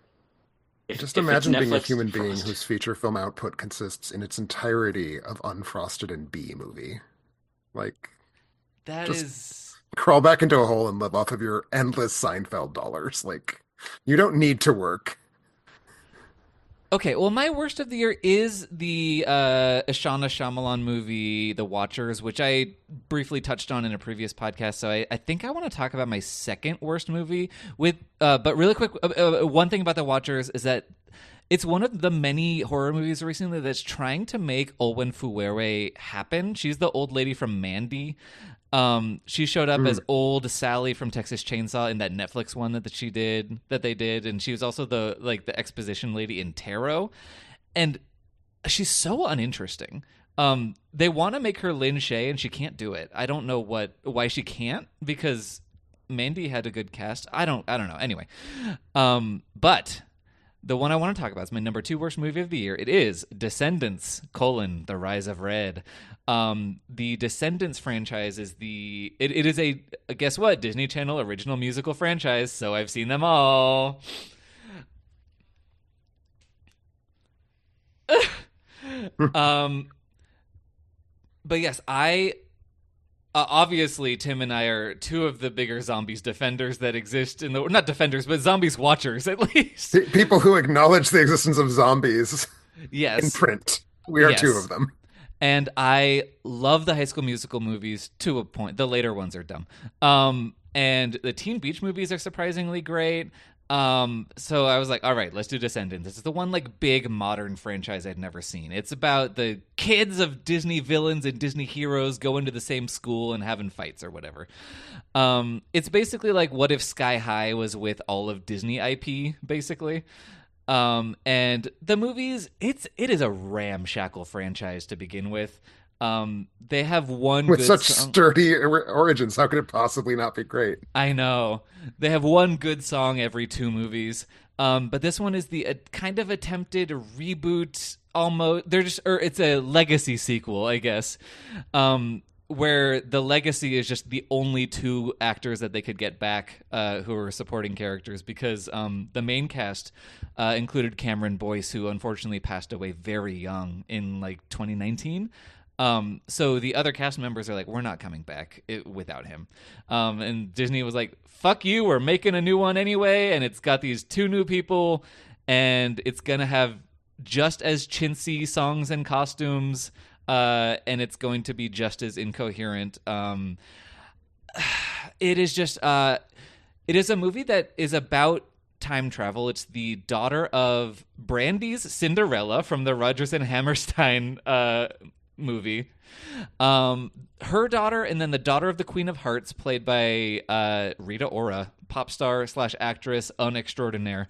If being it's a Netflix, human being Frost. whose feature film output consists in its entirety of Unfrosted and B movie. Like, That just is crawl back into a hole and live off of your endless Seinfeld dollars. Like, you don't need to work. okay. Well, my worst of the year is the Ishana Shyamalan movie, The Watchers, which I briefly touched on in a previous podcast. So I think I want to talk about my second worst movie but really quick. One thing about The Watchers is that it's one of the many horror movies recently that's trying to make Olwen Fuwewe happen. She's the old lady from Mandy. She showed up as old Sally from Texas Chainsaw in that Netflix one that they did, and she was also the exposition lady in Tarot, and she's so uninteresting. They want to make her Lin Shaye, and she can't do it. I don't know why she can't, because Mandy had a good cast. I don't know. Anyway, but the one I want to talk about is my number 2 worst movie of the year. It is Descendants: The Rise of Red. The Descendants franchise is it is a guess what, Disney Channel original musical franchise, so I've seen them all. But yes, I obviously Tim and I are two of the bigger zombies defenders that exist in the not defenders but zombies watchers, at least. People who acknowledge the existence of zombies Yes. in print. We are Yes. 2 of them. And I love the High School Musical movies to a point. The later ones are dumb. And the Teen Beach movies are surprisingly great. So I was like, all right, let's do Descendants. This is the one like big modern franchise I'd never seen. It's about the kids of Disney villains and Disney heroes going to the same school and having fights or whatever. It's basically like what if Sky High was with all of Disney IP, basically. And the movies, it is a ramshackle franchise to begin with. They have one With good such song. sturdy origins, how could it possibly not be great? I know. They have one good song every 2 movies. But this one is the kind of attempted reboot almost. It's a legacy sequel, I guess. Where the legacy is just the only 2 actors that they could get back who are supporting characters, because the main cast included Cameron Boyce, who unfortunately passed away very young in like 2019. So the other cast members are like, we're not coming back without him. And Disney was like, fuck you, we're making a new one anyway, and it's got these 2 new people, and it's going to have just as chintzy songs and costumes, and it's going to be just as incoherent. It is just it is a movie that is about time travel. It's the daughter of Brandy's Cinderella from the Rodgers and Hammerstein movie. Her daughter, and then the daughter of the Queen of Hearts, played by Rita Ora, pop star / actress un extraordinaire.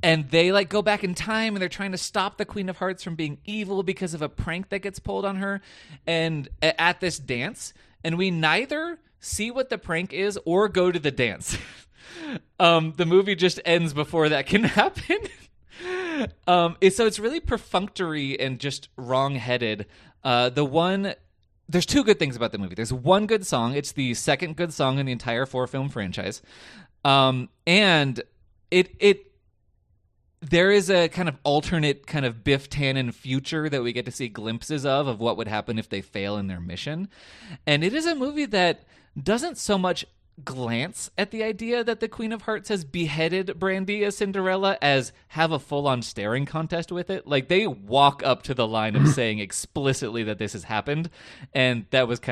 and they like go back in time and they're trying to stop the Queen of Hearts from being evil because of a prank that gets pulled on her and at this dance, and we neither see what the prank is or go to the dance. The movie just ends before that can happen. So it's really perfunctory and just wrong-headed. There's two good things about the movie. There's one good song. It's the second good song in the entire 4-film franchise. And there is a kind of alternate kind of Biff Tannen future that we get to see glimpses of what would happen if they fail in their mission. And it is a movie that doesn't so much glance at the idea that the Queen of Hearts has beheaded Brandy as Cinderella as have a full-on staring contest with it. Like, they walk up to the line of saying explicitly that this has happened, and that was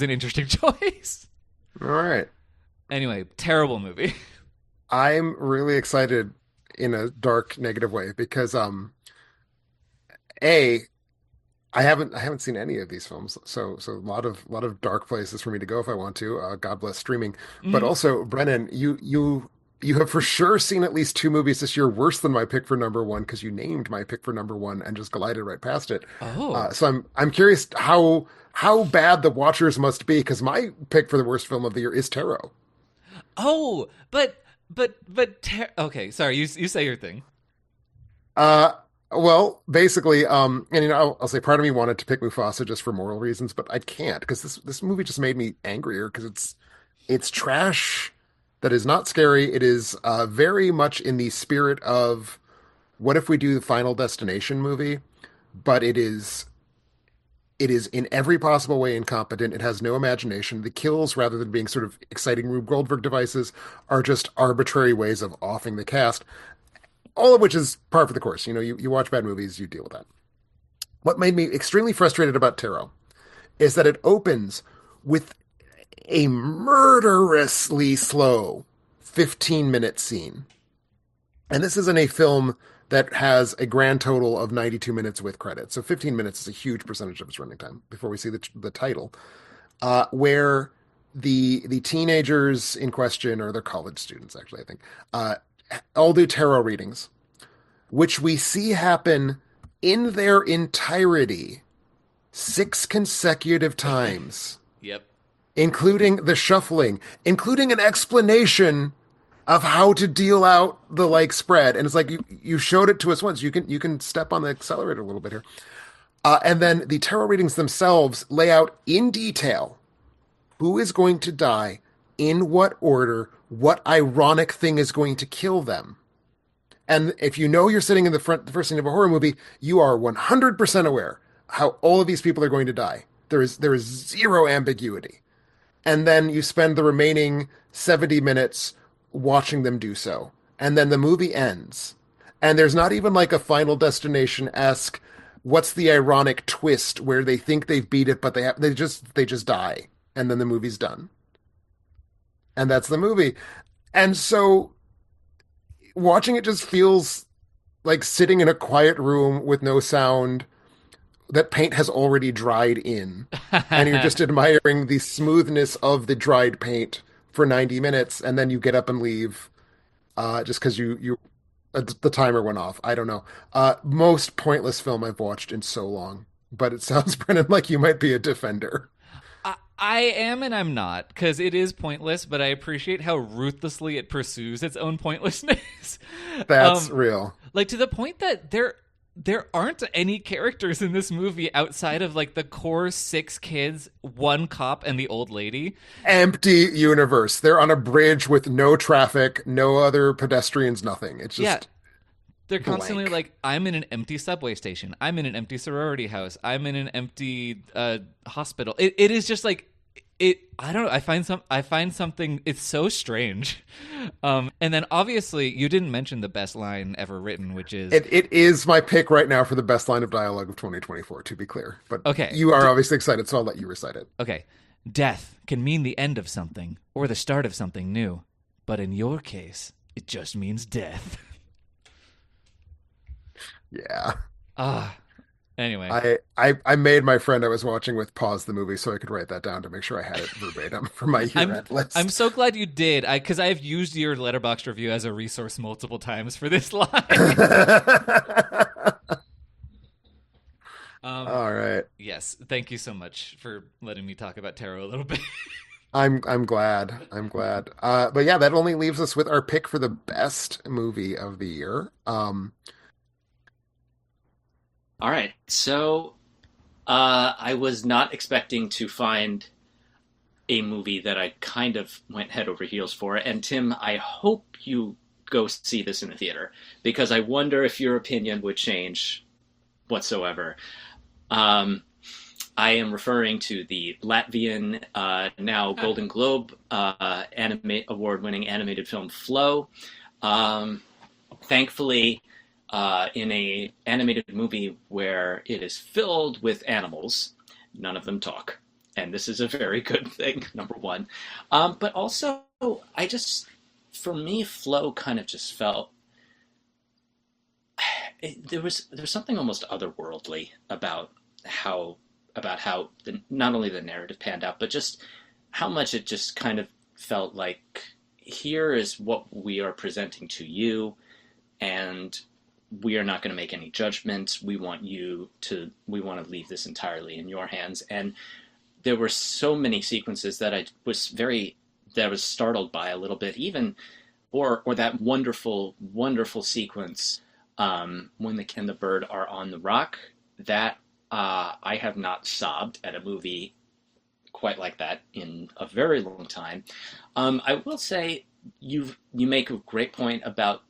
an interesting choice. All right. Anyway, terrible movie. I'm really excited in a dark, negative way because A, I haven't seen any of these films, so a lot of dark places for me to go if I want to. God bless streaming. But also, Brennan, you have for sure seen at least two movies this year worse than my pick for number one because you named my pick for number one and just glided right past it. Oh, So I'm curious how bad the Watchers must be because my pick for the worst film of the year is Tarot. oh, okay. Sorry, you say your thing. Well, basically, and I'll say part of me wanted to pick Mufasa just for moral reasons, but I can't because this movie just made me angrier because it's trash that is not scary. It is very much in the spirit of what if we do the Final Destination movie, but it is in every possible way incompetent. It has no imagination. The kills, rather than being sort of exciting Rube Goldberg devices, are just arbitrary ways of offing the cast. All of which is par for the course. You watch bad movies, you deal with that. What made me extremely frustrated about Tarot is that it opens with a murderously slow 15-minute scene. And this is in a film that has a grand total of 92 minutes with credits. So 15 minutes is a huge percentage of its running time before we see the title, where the teenagers in question, or they're college students, actually, I think, all do tarot readings, which we see happen in their entirety 6 consecutive times. Yep. Including the shuffling, including an explanation of how to deal out the spread. And it's like you showed it to us once. You can step on the accelerator a little bit here. And then the tarot readings themselves lay out in detail who is going to die, in what order, what ironic thing is going to kill them. And if you're sitting in the first scene of a horror movie, you are 100% aware how all of these people are going to die. There is zero ambiguity. And then you spend the remaining 70 minutes watching them do so. And then the movie ends. And there's not even a Final Destination-esque, what's the ironic twist where they think they've beat it, but they just die. And then the movie's done. And that's the movie. And so watching it just feels like sitting in a quiet room with no sound that paint has already dried in. And you're just admiring the smoothness of the dried paint for 90 minutes. And then you get up and leave just because the timer went off. I don't know. Most pointless film I've watched in so long. But it sounds, Brennan, like you might be a defender. I am and I'm not, because it is pointless, but I appreciate how ruthlessly it pursues its own pointlessness. That's real. To the point that there aren't any characters in this movie outside of the core 6 kids, 1 cop, and the old lady. Empty universe. They're on a bridge with no traffic, no other pedestrians, nothing. It's just they're blank. constantly I'm in an empty subway station. I'm in an empty sorority house. I'm in an empty hospital. It is just I don't know. I find something. It's so strange. And then obviously you didn't mention the best line ever written, which is it is my pick right now for the best line of dialogue of 2024. To be clear, but okay, you are obviously excited, so I'll let you recite it. Okay, death can mean the end of something or the start of something new, but in your case, it just means death. Yeah. Anyway, I made my friend I was watching with pause the movie so I could write that down to make sure I had it verbatim for my year I'm end I'm list. so glad you did. Because I've used your Letterboxd review as a resource multiple times for this line. um, All right. yes, thank you so much for letting me talk about tarot a little bit. I'm glad. I'm glad. But yeah, that only leaves us with our pick for the best movie of the year. All right. So I was not expecting to find a movie that I kind of went head over heels for. And Tim, I hope you go see this in the theater because I wonder if your opinion would change whatsoever. Um, I am referring to the Latvian, now Golden Globe award-winning animated film Flow. Um, Thankfully, in a animated movie where it is filled with animals, none of them talk, and this is a very good thing. Number one, but also I just, for me, Flow kind of just felt there was something almost otherworldly how how not only the narrative panned out, but just how much it just kind of felt like here is what we are presenting to you, and we are not going to make any judgments. We want to leave this entirely in your hands. And there were so many sequences that I was startled by a little bit, even or that wonderful sequence when the Ken the bird are on the rock. That I have not sobbed at a movie quite like that in a very long time. I will say you make a great point about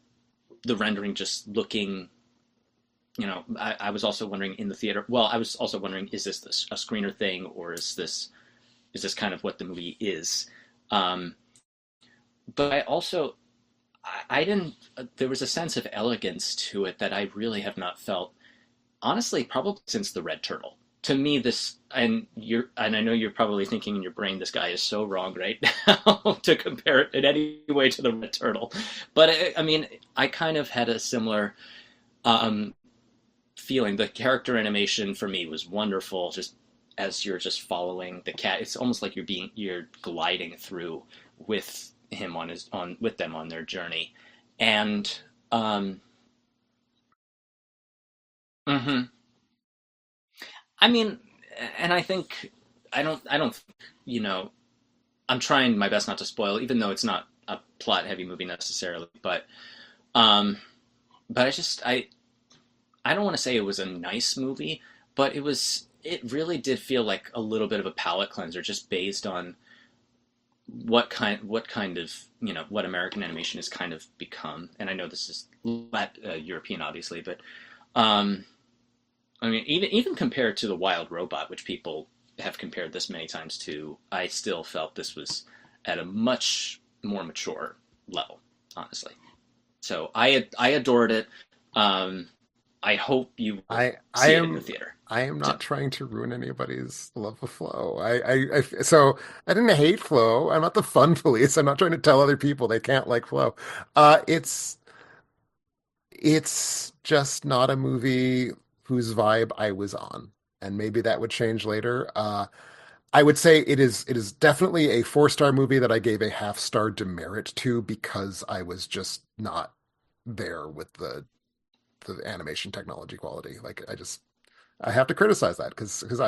the rendering just looking. I was also wondering in the theater. Well, I was also wondering, is this a screener thing, or is this kind of what the movie is? Um, but I also I didn't. There was a sense of elegance to it that I really have not felt, honestly, probably since the Red Turtle. To me, and I know you're probably thinking in your brain, this guy is so wrong right now to compare it in any way to the Red Turtle. But I mean, I kind of had a similar um, feeling. The character animation for me was wonderful. Just as you're just following the cat, it's almost like you're gliding through with him on with them on their journey, and um, mhm. I mean, and I think I don't you know I'm trying my best not to spoil, even though it's not a plot heavy movie necessarily, um, but I don't want to say it was a nice movie, but it really did feel like a little bit of a palate cleanser just based on what kind of what American animation has kind of become. And I know this is European, obviously, but um, I mean, even compared to the Wild Robot, which people have compared this many times to, I still felt this was at a much more mature level, honestly. So I adored it. Um, I hope you will I see it in the am theater. I am Tim. not trying to ruin anybody's love of Flow. So I didn't hate Flow. I'm not the fun police. I'm not trying to tell other people they can't like Flow. It's just not a movie whose vibe I was on, and maybe that would change later. I would say it is definitely a 4-star movie that I gave a half-star demerit to because I was just not there with the animation technology quality. Like I have to criticize that because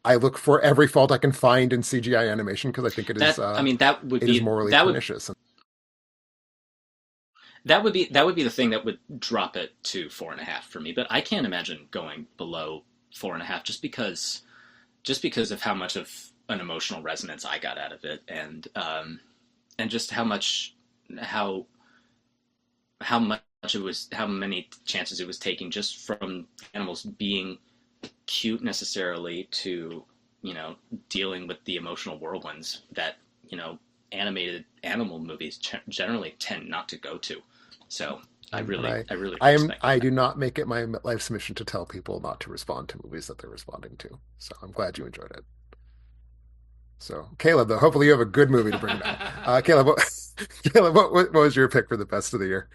I look for every fault I can find in CGI animation because I think I mean, it is morally pernicious. that would be the thing that would drop it to 4.5 for me. But I can't imagine going below 4.5 just because of how much of an emotional resonance I got out of it, and just how how much how many chances it was taking just from animals being cute necessarily to dealing with the emotional whirlwinds that animated animal movies generally tend not to go to. So I And really I really respected I that. do not make it my life's mission to tell people not to respond to movies that they're responding to. So I'm glad you enjoyed it. So Caleb, though, hopefully you have a good movie to bring now. Caleb, Caleb, what was your pick for the best of the year?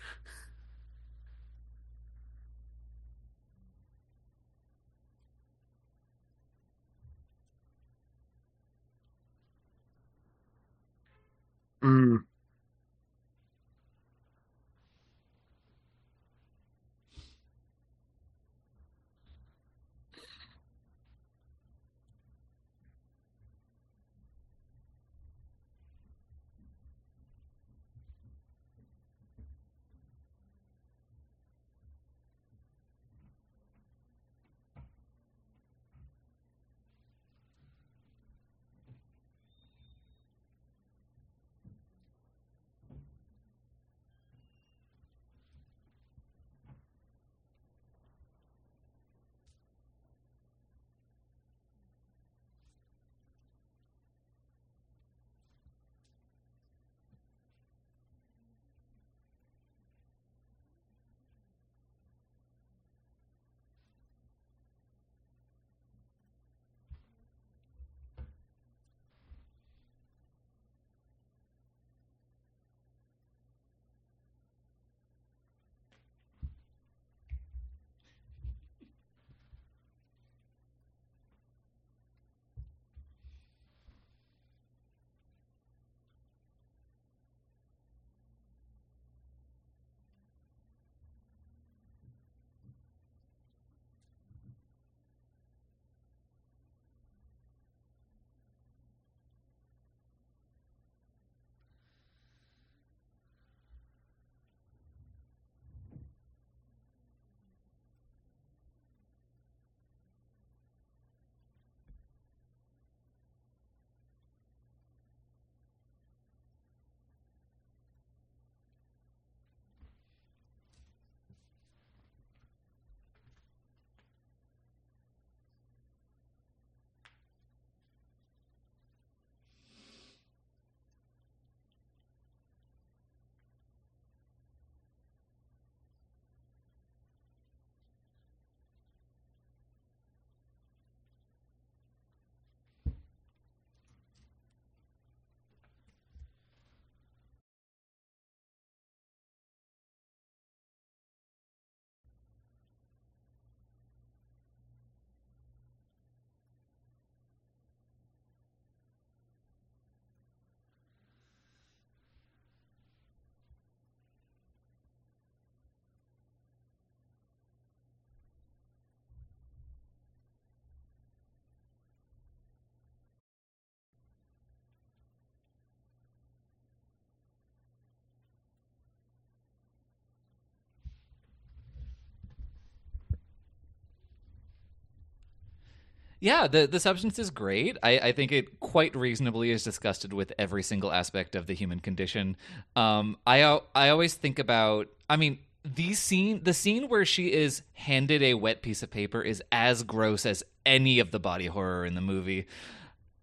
Yeah, the substance is great. I think it quite reasonably is disgusted with every single aspect of the human condition. I always think about. I mean, the scene where she is handed a wet piece of paper is as gross as any of the body horror in the movie.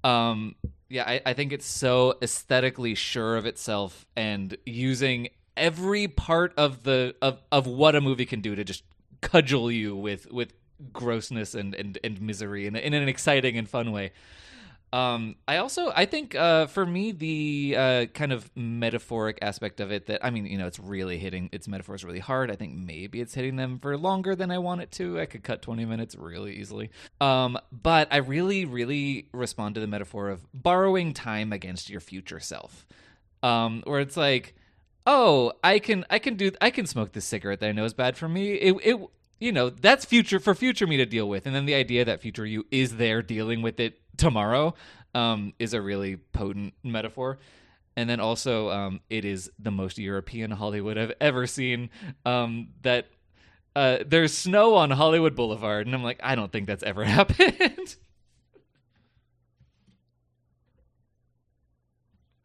Um, yeah, I think it's so aesthetically sure of itself and using every part of of what a movie can do to just cudgel you with grossness and misery in an exciting and fun way. I think for me the kind of metaphoric aspect of it, that I mean, it's really hitting its metaphors really hard. I think maybe it's hitting them for longer than I want it to. I could cut 20 minutes really easily. But I really respond to the metaphor of borrowing time against your future self. Where it's like, oh, I can smoke this cigarette that I know is bad for me. That's future me to deal with, and then the idea that future you is there dealing with it tomorrow is a really potent metaphor. And then also, it is the most European Hollywood I've ever seen. That there's snow on Hollywood Boulevard, and I'm like, I don't think that's ever happened.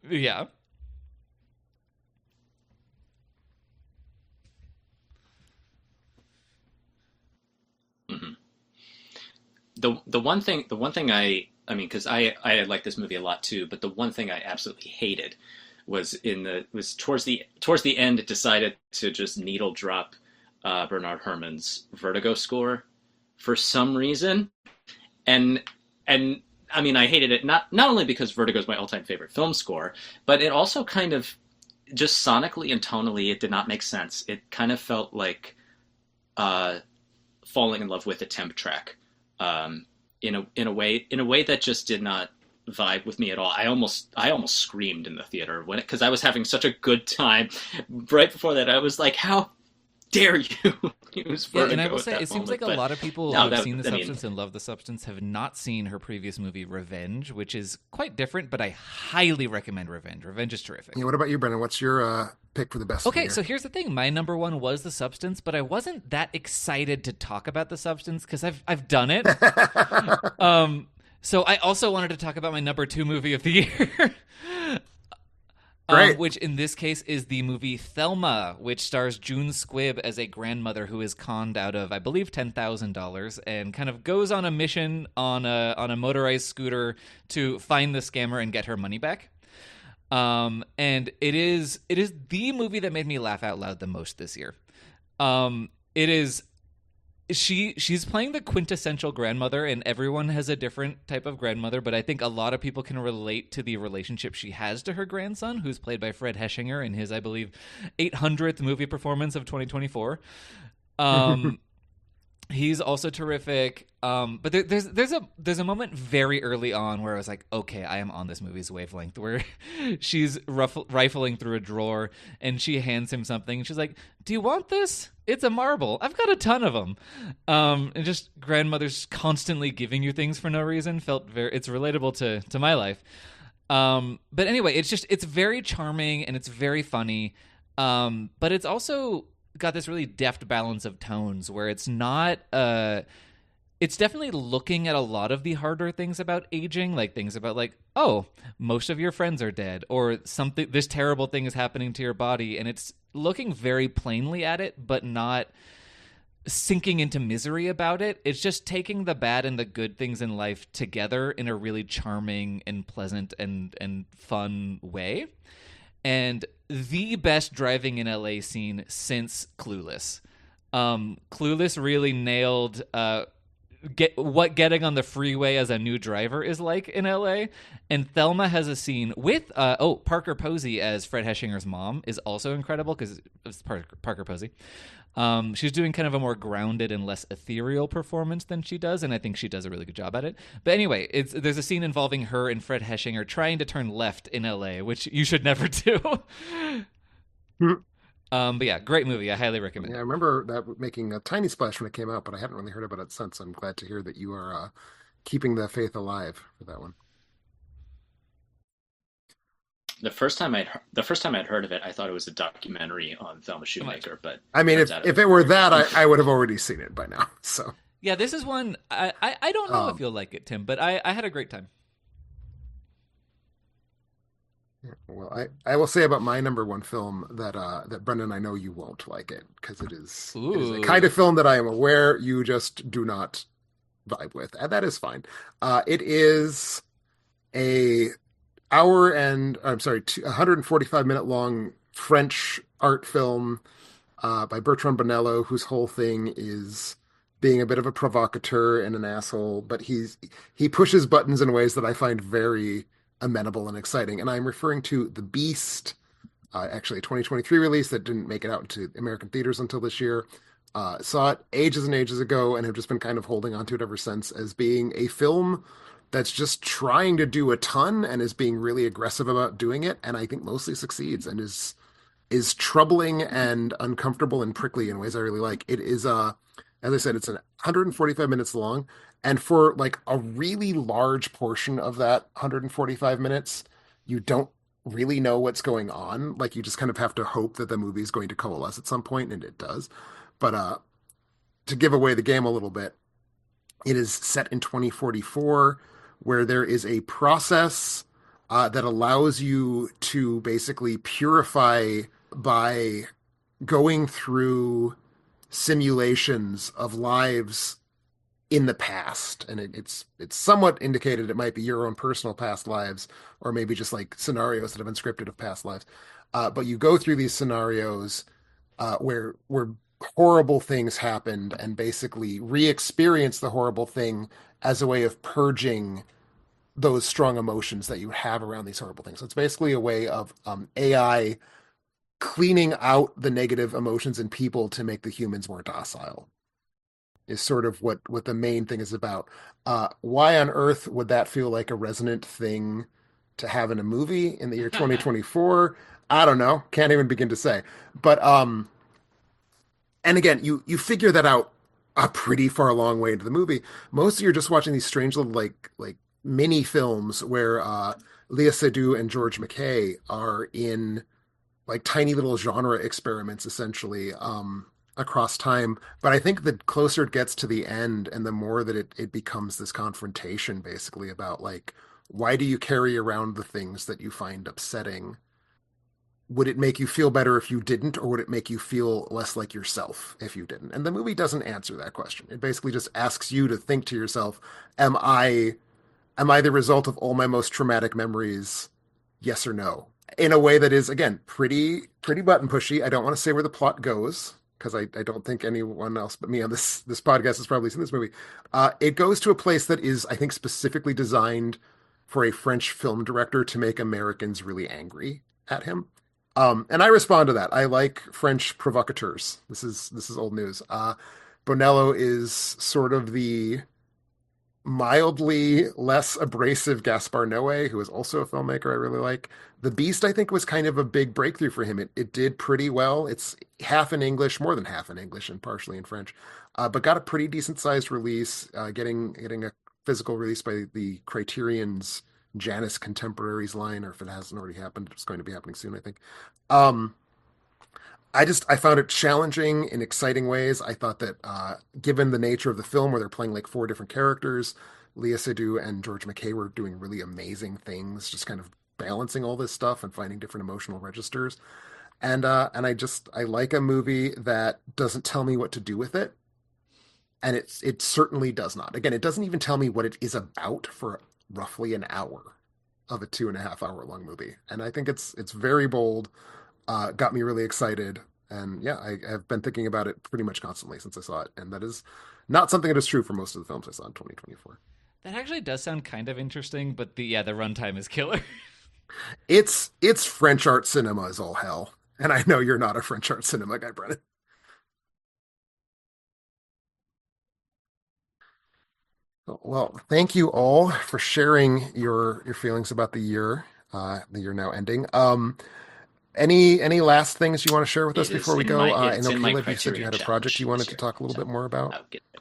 Yeah. Hmm. The one thing I mean, because I like this movie a lot too, but the one thing I absolutely hated was towards the end, it decided to just needle drop Bernard Herrmann's Vertigo score for some reason. And and I mean, I hated it not only because Vertigo is my all-time favorite film score, but it also kind of, just sonically and tonally, it did not make sense. It kind of felt like uh, falling in love with a temp track, in a way that just did not vibe with me at all. I almost screamed in the theater when because I was having such a good time. Right before that, I was like, "How dare you use Yeah, and I Vertigo will at say, it that seems moment?" like a But lot of people who no, have that seen The I mean, Substance and love The Substance have not seen her previous movie, Revenge, which is quite different, but I highly recommend Revenge. Revenge is terrific. Yeah, what about you, Brennan? What's your pick for the best of the Okay, year? so here's the thing. My number one was The Substance, but I wasn't that excited to talk about The Substance because I've done it. Um, so I also wanted to talk about my number two movie of the year. Great. Which in this case is the movie Thelma, which stars June Squibb as a grandmother who is conned out of, I believe, $10,000, and kind of goes on a mission on a motorized scooter to find the scammer and get her money back. And it is the movie that made me laugh out loud the most this year. It is she's playing the quintessential grandmother, and everyone has a different type of grandmother, but I think a lot of people can relate to the relationship she has to her grandson, who's played by Fred Heschinger in his, I believe, 800th movie performance of 2024. um He's also terrific. But there's a moment very early on where I was like, okay, I am on this movie's wavelength. Where she's rifling through a drawer and she hands him something. And she's like, "Do you want this? It's a marble. I've got a ton of them." And just grandmothers constantly giving you things for no reason felt very. It's relatable to my life. But anyway, it's very charming and it's very funny. But it's also got this really deft balance of tones where it's not it's definitely looking at a lot of the harder things about aging, like things about, like, oh, most of your friends are dead, or something, this terrible thing is happening to your body, and it's looking very plainly at it but not sinking into misery about it. It's just taking the bad and the good things in life together in a really charming and pleasant and fun way. And the best driving in LA scene since Clueless. Clueless really nailed getting on the freeway as a new driver is like in LA. And Thelma has a scene with Parker Posey as Fred Heschinger's mom is also incredible because it's Parker Posey. She's doing kind of a more grounded and less ethereal performance than she does, and I think she does a really good job at it. But anyway, there's a scene involving her and Fred Heschinger trying to turn left in LA, which you should never do. But yeah, great movie. I highly recommend Yeah, I it. remember that making a tiny splash when it came out, but I hadn't really heard about it since. I'm glad to hear that you are keeping the faith alive for that one. the first time I'd heard of it, I thought it was a documentary on Thelma Much. Shoemaker, but I mean, turns if out it if was it were very that, funny. I would have already seen it by now. So Yeah, this is one I don't know if Um, you'll like it, Tim, but I had a great time. well, I will say about my number one film that Brendan, I know you won't like it because it is a kind Ooh. of film that I am aware you just do not vibe with, and that is fine. It is a hour and I'm sorry, 145-minute long French art film by Bertrand Bonello, whose whole thing is being a bit of a provocateur and an asshole, but he pushes buttons in ways that I find very amenable and exciting. And I'm referring to The Beast, actually a 2023 release that didn't make it out into American theaters until this year. Saw it ages and ages ago and have just been kind of holding on to it ever since as being a film that's just trying to do a ton and is being really aggressive about doing it, and I think mostly succeeds and is troubling and uncomfortable and prickly in ways I really like. It is as I said, it's 145 minutes long, and for like a really large portion of that 145 minutes, you don't really know what's going on. Like you just kind of have to hope that the movie is going to coalesce at some point, and it does. But to give away the game a little bit, it is set in 2044, where there is a process that allows you to basically purify by going through simulations of lives in the past, and it's somewhat indicated it might be your own personal past lives, or maybe just like scenarios that have been scripted of past lives. But you go through these scenarios where horrible things happened, and basically re-experience the horrible thing as a way of purging those strong emotions that you have around these horrible things. So it's basically a way of AI cleaning out the negative emotions in people to make the humans more docile is sort of what the main thing is about. Why on earth would that feel like a resonant thing to have in a movie in the year 2024? I don't know. Can't even begin to say. But and again, you figure that out a pretty far long way into the movie. Most of you are just watching these strange little like mini films where Leah Seydoux and George McKay are in like tiny little genre experiments essentially across time. But I think the closer it gets to the end and the more that it becomes this confrontation basically about like, why do you carry around the things that you find upsetting? Would it make you feel better if you didn't, or would it make you feel less like yourself if you didn't? And the movie doesn't answer that question. It basically just asks you to think to yourself, am I am I the result of all my most traumatic memories? Yes or no? In a way that is again pretty button pushy. I don't want to say where the plot goes because I don't think anyone else but me on this podcast has probably seen this movie. It goes to a place that is, I think, specifically designed for a French film director to make Americans really angry at him. And I respond to that. I like French provocateurs. This is old news. Bonello is sort of the mildly less abrasive Gaspar Noé, who is also a filmmaker I really like. The Beast, I think, was kind of a big breakthrough for him. It did pretty well. It's half in English, more than half in English, and partially in French, but got a pretty decent sized release. Getting a physical release by the Criterion's Janus Contemporaries line, or if it hasn't already happened, it's going to be happening soon, I think. Um, I found it challenging in exciting ways. I thought that given the nature of the film, where they're playing like four different characters, Leah Seydoux and George McKay were doing really amazing things, just kind of balancing all this stuff and finding different emotional registers. And I like a movie that doesn't tell me what to do with it, and it certainly does not. Again, it doesn't even tell me what it is about for roughly an hour of a 2.5 hour long movie, and I think it's very bold, got me really excited. And yeah, I have been thinking about it pretty much constantly since I saw it. And that is not something that is true for most of the films I saw in 2024. That actually does sound kind of interesting, but the runtime is killer. It's French art cinema is all hell. And I know you're not a French art cinema guy, Brennan. Well, thank you all for sharing your feelings about the year now ending. Any last things you want to share with us It is before we in go? my I it's know in my Caleb, you said you Criterion had a project you challenge wanted this to year, talk a little so bit more about. I'll get it.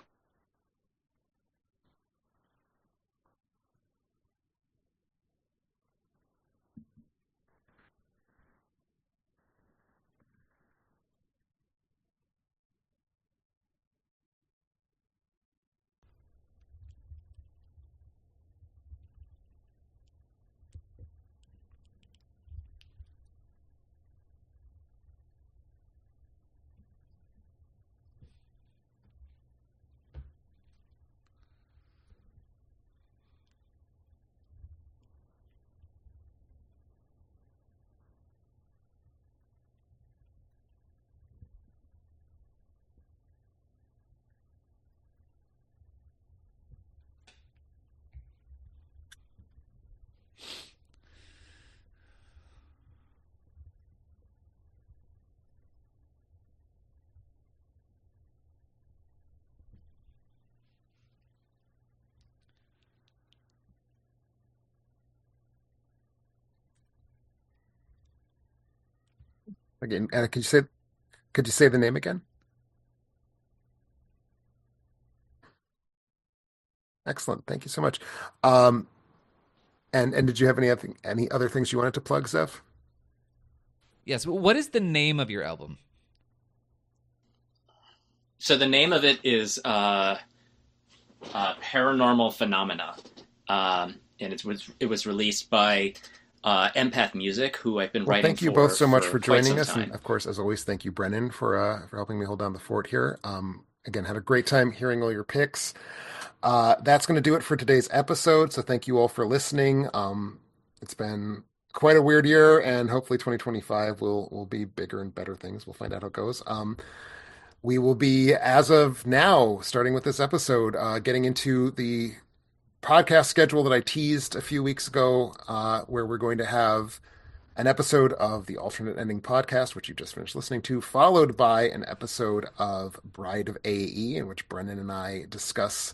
Again, could you say the name again? Excellent. Thank you so much. Um, and did you have any other things you wanted to plug, Zeph? Yes. What is the name of your album? So the name of it is Paranormal Phenomena, and it was released by Empath Music, who I've been Well, writing thank you both so much for for quite joining some us, and time. of course, as always, thank you, Brennan, for helping me hold down the fort here. Again, had a great time hearing all your picks. That's going to do it for today's episode. So thank you all for listening. It's been quite a weird year, and hopefully 2025 will be bigger and better things. We'll find out how it goes. We will be, as of now, starting with this episode, getting into the podcast schedule that I teased a few weeks ago, where we're going to have an episode of the Alternate Ending podcast, which you just finished listening to, followed by an episode of Bride of AE, in which Brennan and I discuss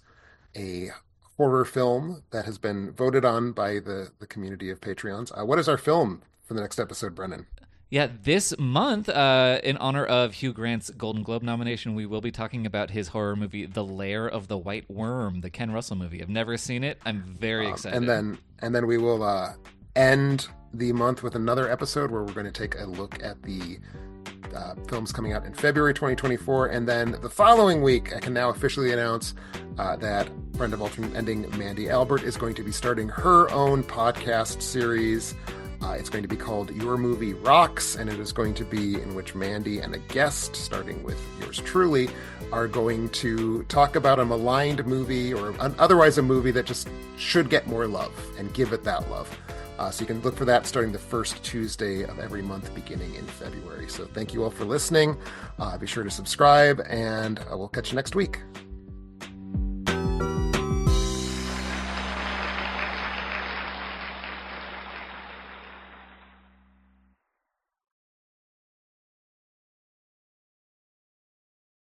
a horror film that has been voted on by the community of Patreons. What is our film for the next episode, Brennan? Yeah, this month, in honor of Hugh Grant's Golden Globe nomination, we will be talking about his horror movie, The Lair of the White Worm, the Ken Russell movie. I've never seen it. I'm very excited. And then we will end the month with another episode where we're going to take a look at the films coming out in February 2024. And then the following week, I can now officially announce that friend of Alternate Ending, Mandy Albert, is going to be starting her own podcast series. It's going to be called Your Movie Rocks, and it is going to be in which Mandy and a guest, starting with yours truly, are going to talk about a maligned movie or otherwise a movie that just should get more love and give it that love. So you can look for that starting the first Tuesday of every month beginning in February. So thank you all for listening. Be sure to subscribe, and we'll catch you next week.